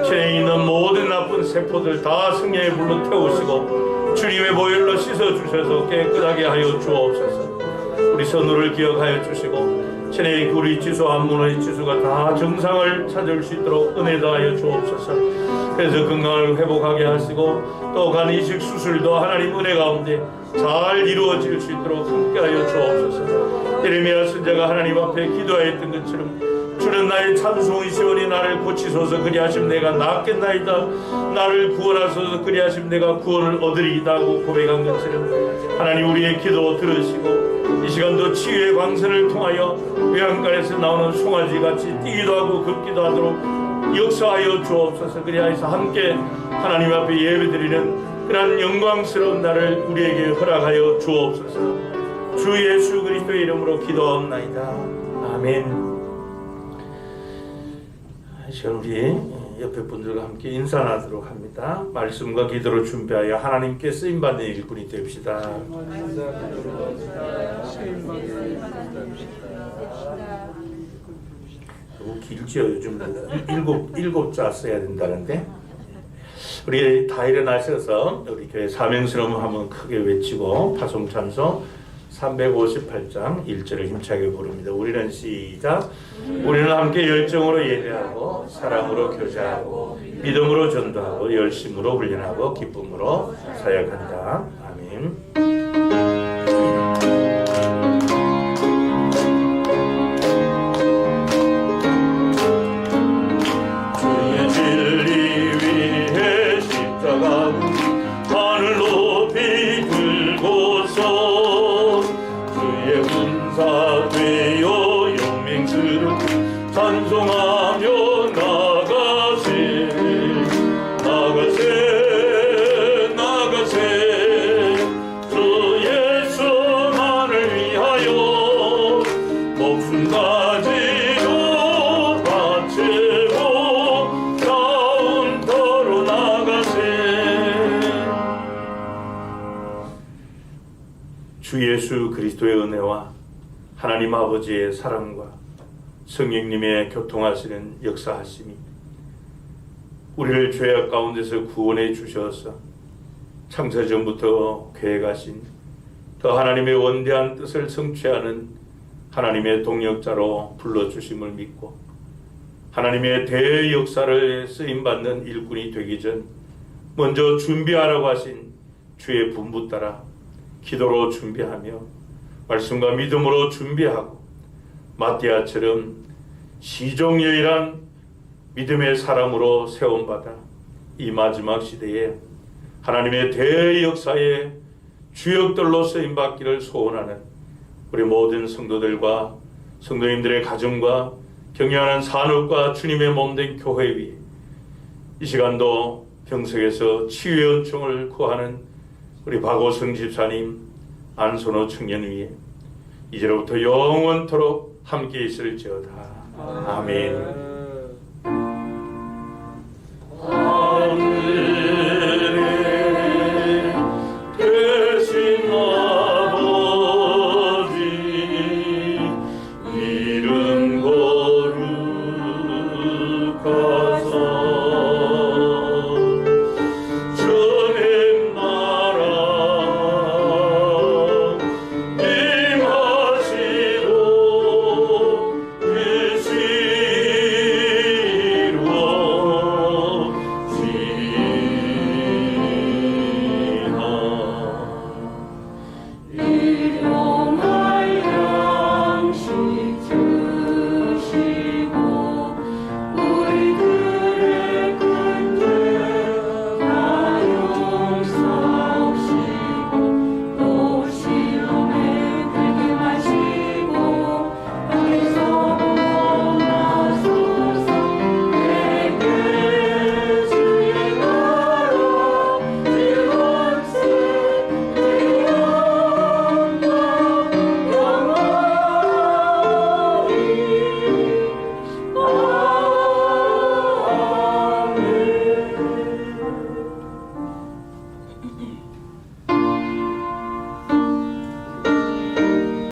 체에 있는 모든 나쁜 세포들 다 성령의 불로 태우시고 주님의 보혈로 씻어 주셔서 깨끗하게 하여 주옵소서. 우리 선우를 기억하여 주시고 신의 우리 지수 안문의 지수가 다 정상을 찾을 수 있도록 은혜 다하여 주옵소서. 그래서 건강을 회복하게 하시고 또 간이식 수술도 하나님 은혜 가운데 잘 이루어질 수 있도록 함께하여 주옵소서. 예레미야 선지자가 하나님 앞에 기도하였던 것처럼 주는 나의 찬송이시오니 나를 고치소서 그리하심 내가 낫겠나이다. 나를 구원하소서 그리하심 내가 구원을 얻으리이다 하고 고백한 것처럼 하나님 우리의 기도 들으시고 이 시간도 치유의 광선을 통하여 외양간에서 나오는 송아지같이 뛰기도 하고 걷기도 하도록 역사하여 주옵소서. 그리하여서 함께 하나님 앞에 예배드리는 그런 영광스러운 날을 우리에게 허락하여 주옵소서. 주 예수 그리스도의 이름으로 기도하옵나이다. 아멘. 시간 우리 옆에 분들과 함께 인사 나누도록 합니다. 말씀과 기도로 준비하여 하나님께 쓰임받는 일꾼이 됩시다. 너무 길지요. 요즘 일곱 자 써야 된다는데 우리 다 일어나셔서 우리 교회 사명스러움 한번 크게 외치고 파송찬송 358장 1절을 힘차게 부릅니다. 우리는 시작. 우리는 함께 열정으로 예배하고 사랑으로 교제하고 믿음으로 전도하고 열심으로 훈련하고 기쁨으로 사역한다. 아멘. 찬송하며 나가세 주 예수만을 위하여 목숨 가지고 바치고 가운데로 나가세. 주 예수 그리스도의 은혜와 하나님 아버지의 사랑과 성령님의 교통하시는 역사하심이 우리를 죄악 가운데서 구원해 주셔서 창세전부터 계획하신 더 하나님의 원대한 뜻을 성취하는 하나님의 동역자로 불러주심을 믿고 하나님의 대역사를 쓰임받는 일꾼이 되기 전 먼저 준비하라고 하신 주의 분부 따라 기도로 준비하며 말씀과 믿음으로 준비하고 마띠아처럼 시종여일한 믿음의 사람으로 세움받아 이 마지막 시대에 하나님의 대역사의 주역들로 쓰임받기를 소원하는 우리 모든 성도들과 성도님들의 가정과 경영하는 산업과 주님의 몸된 교회 위에 이 시간도 병석에서 치유의 은총을 구하는 우리 박오성 집사님, 안선호 청년 위에 이제로부터 영원토록 함께 있을지어다. 아멘.